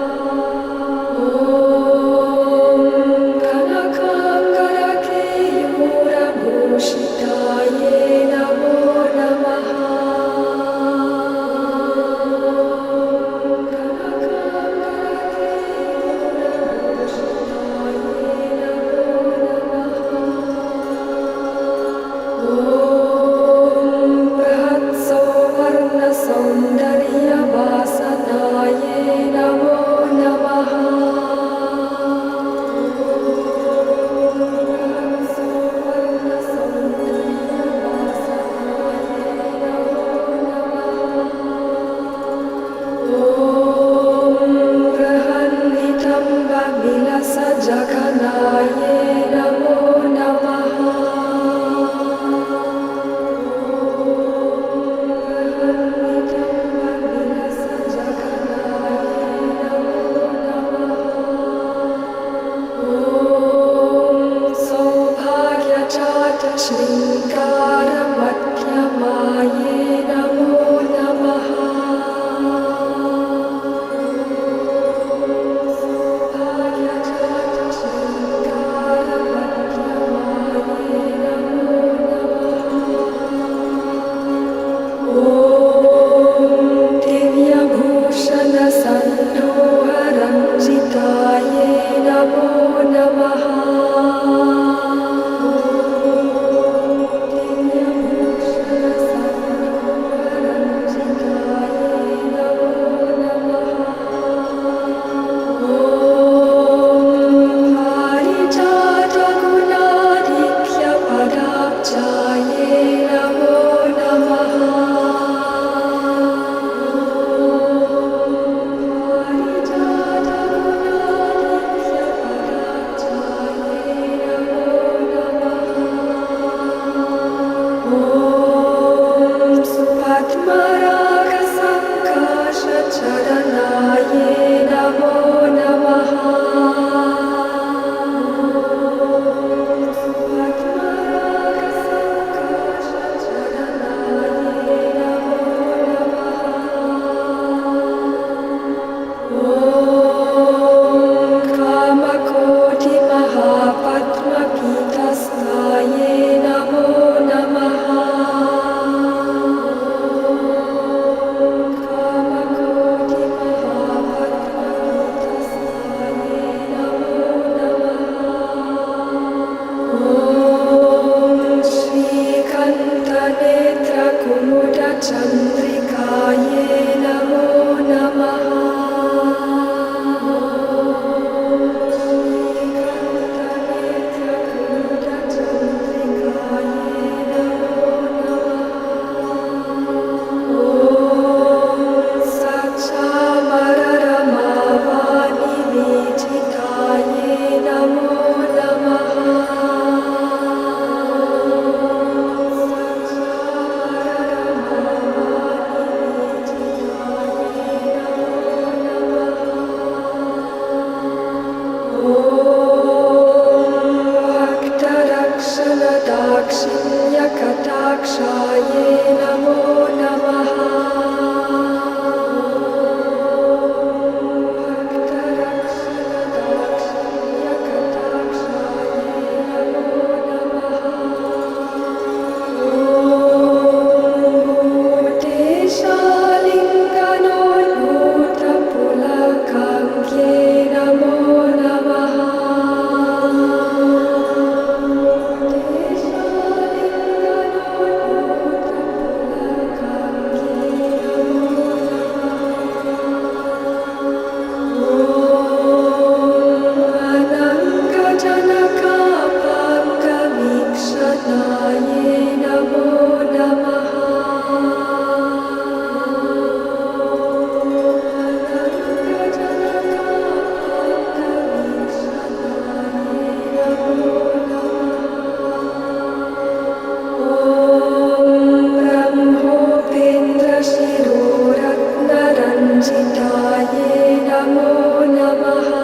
Speaker 2: Namo Namaha.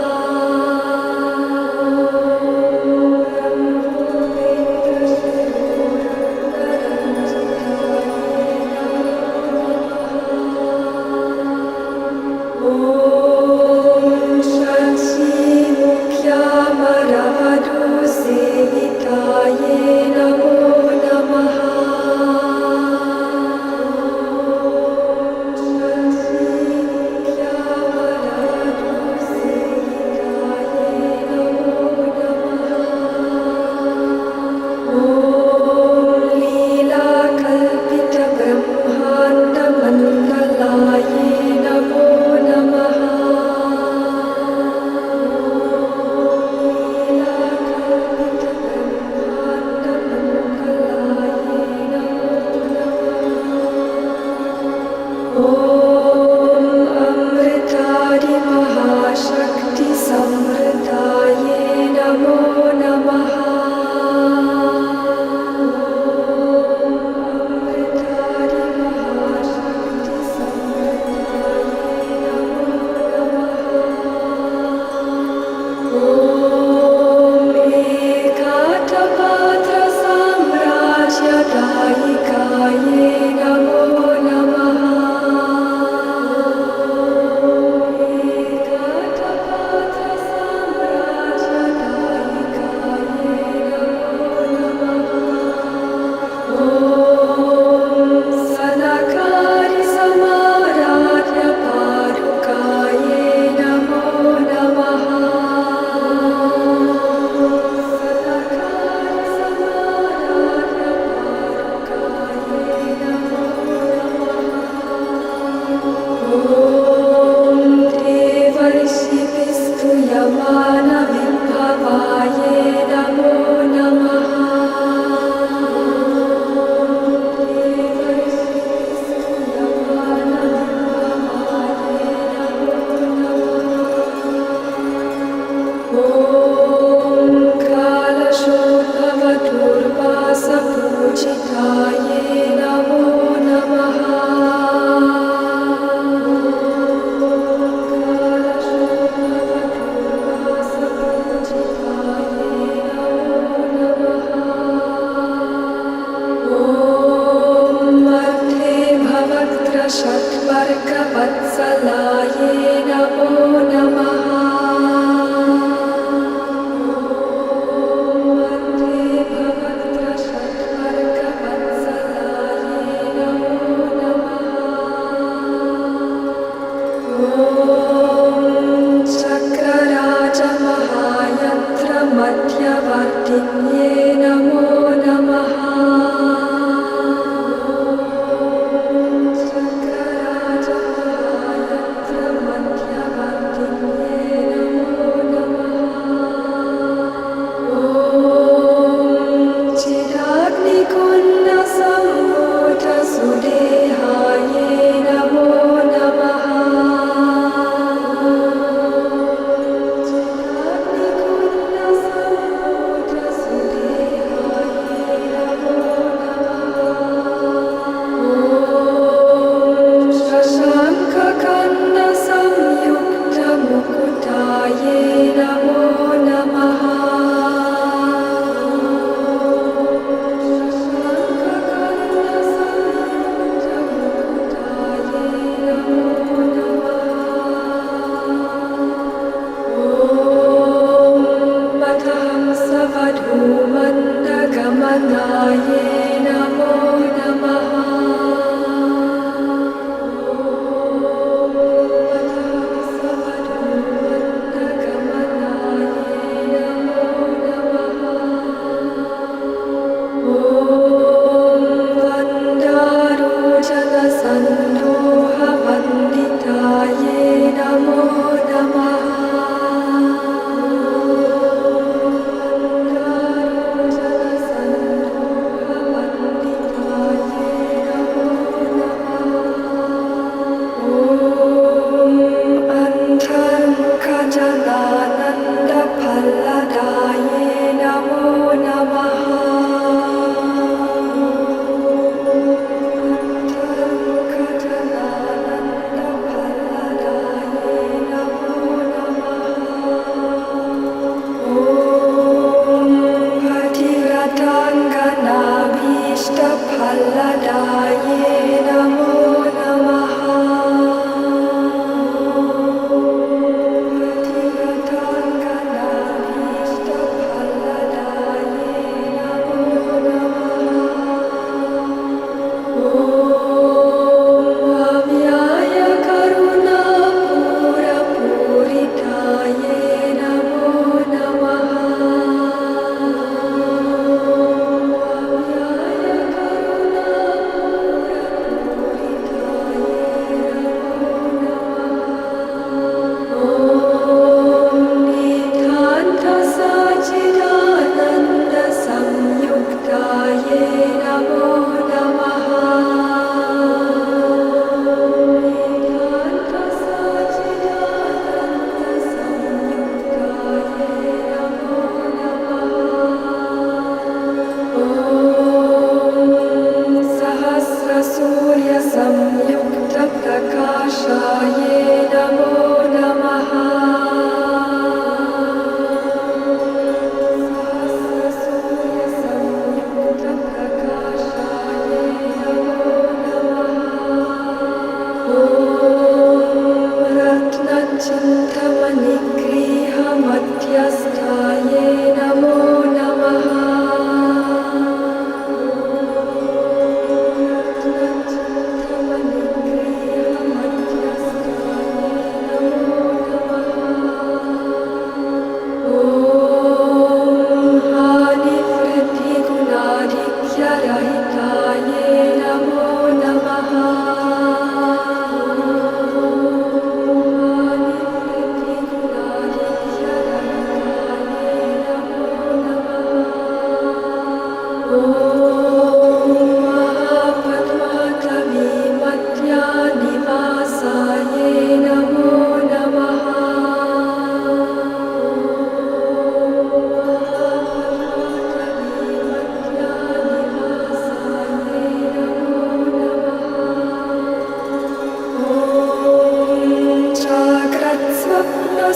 Speaker 2: Om Shanti Mukhyamaradu Sevitaye Namo Namaha. Om Shanti Mukhyamaradu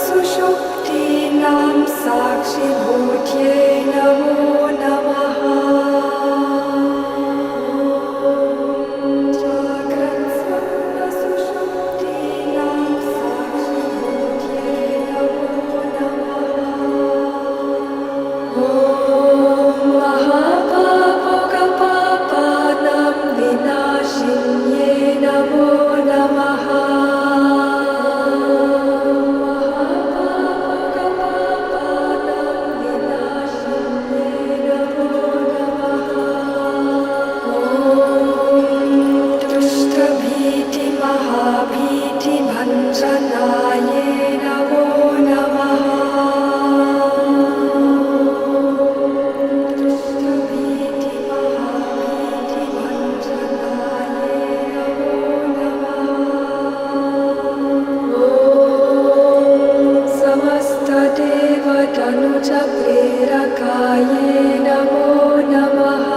Speaker 2: सुषुप्तीनां साक्षिभूत्यै नमो नमः जाग्रत्स्वप्नसुषुप्तीनां साक्षिभूत्यै नमो नमः ॐ महापापकपापानां विनाशिन्ये नमो नमः भञ्जनाये नमो नमः दुष्टभीतिमहाभीतिभञ्जनाये नमो नमः समस्तदेवतनुजप्रेरकाये नमो नमः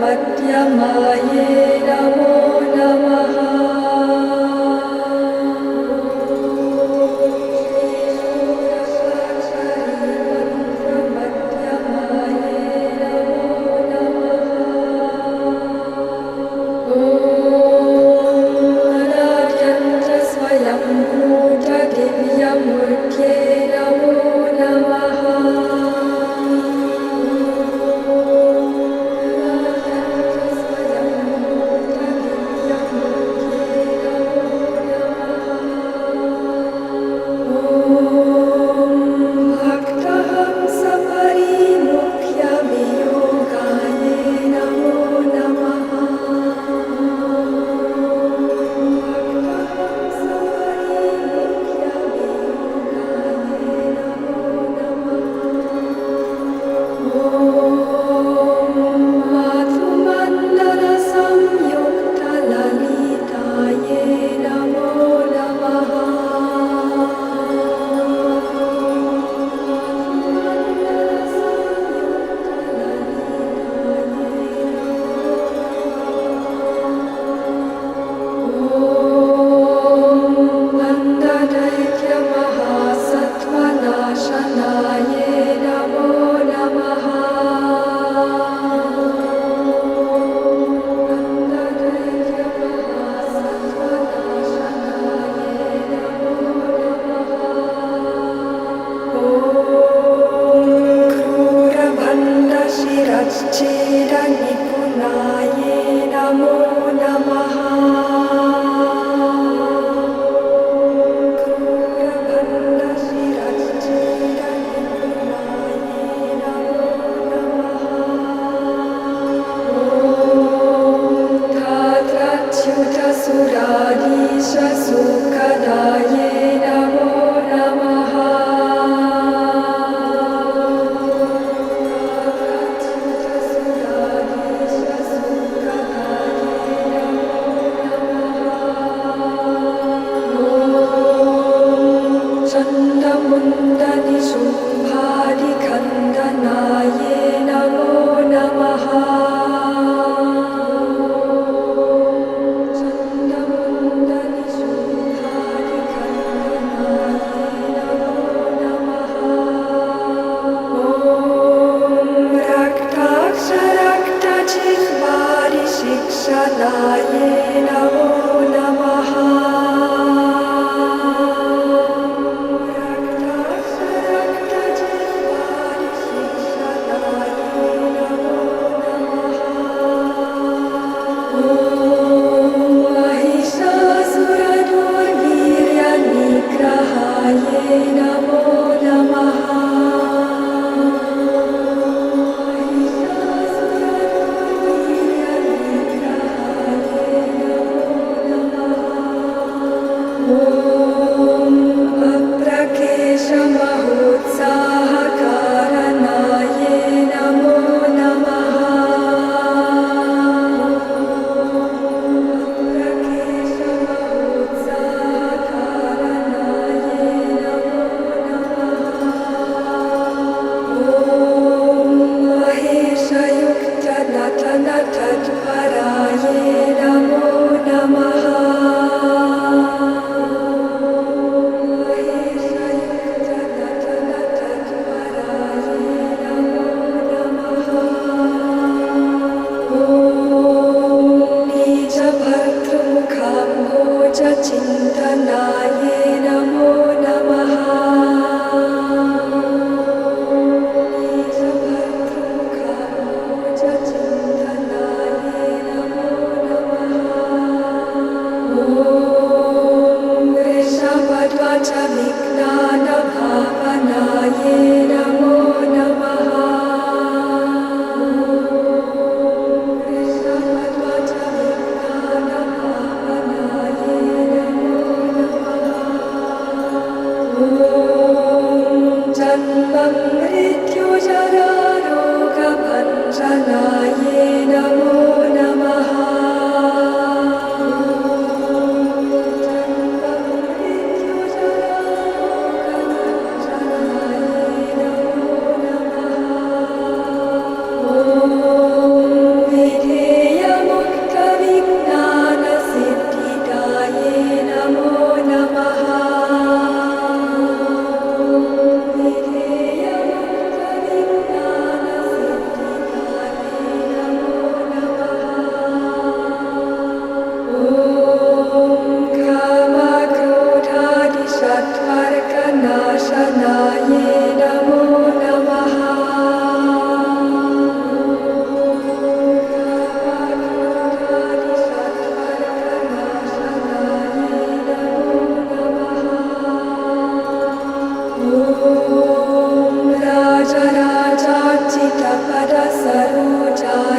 Speaker 2: मध्यमाये नमो नमः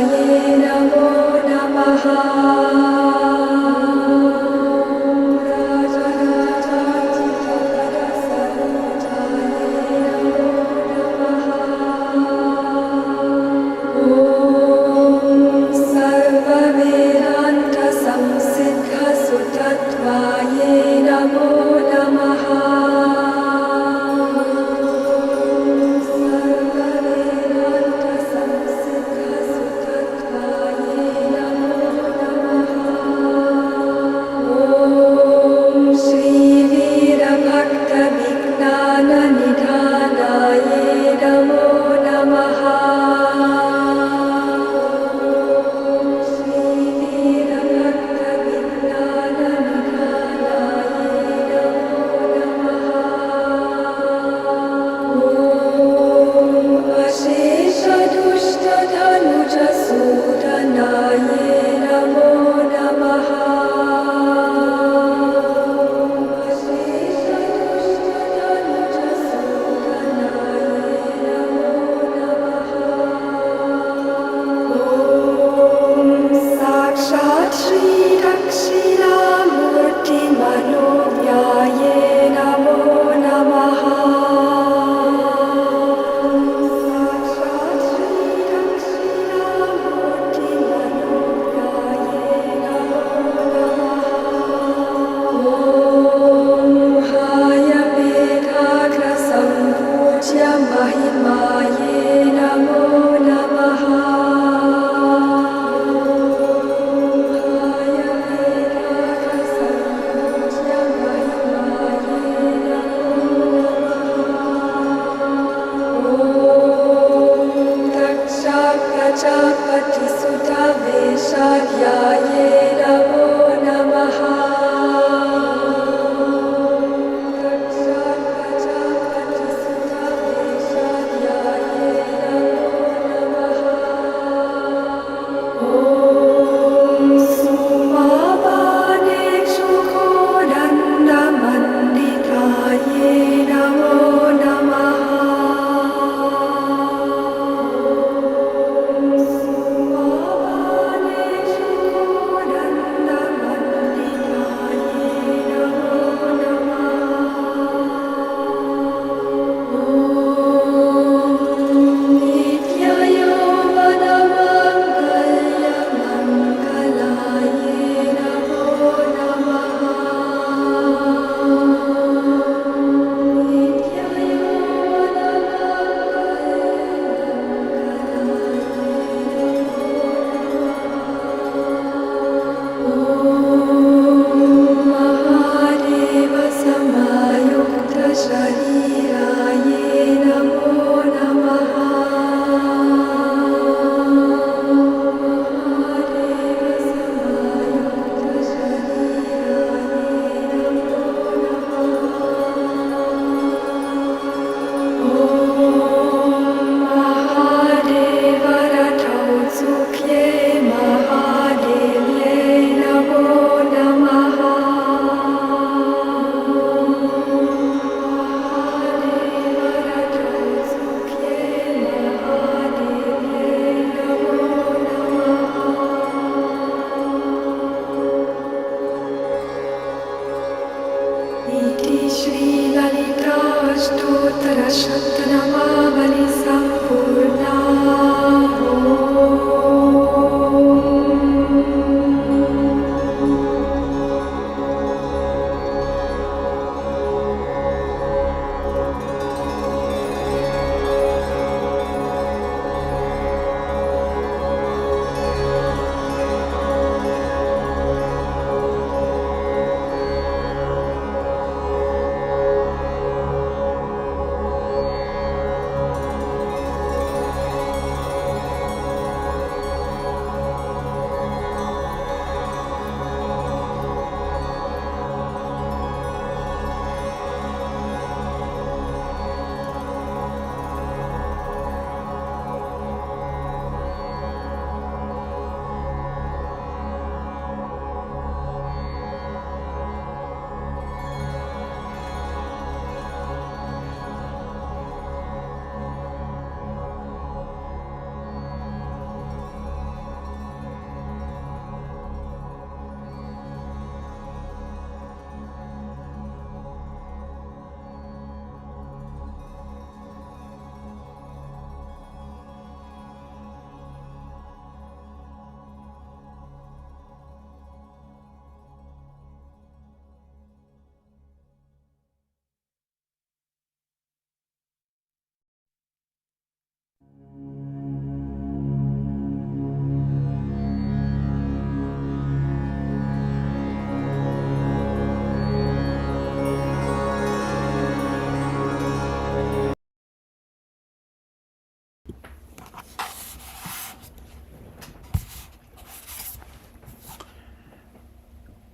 Speaker 2: नमो नमः सर्ववेदान्तसंसिद्धसुतत्वाये नमो नमः सर्ववेदान्तसंसिद्धसुतत्वाये नमो नमः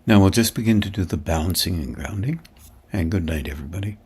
Speaker 1: Now we'll just begin to do the balancing and grounding. And good night, everybody.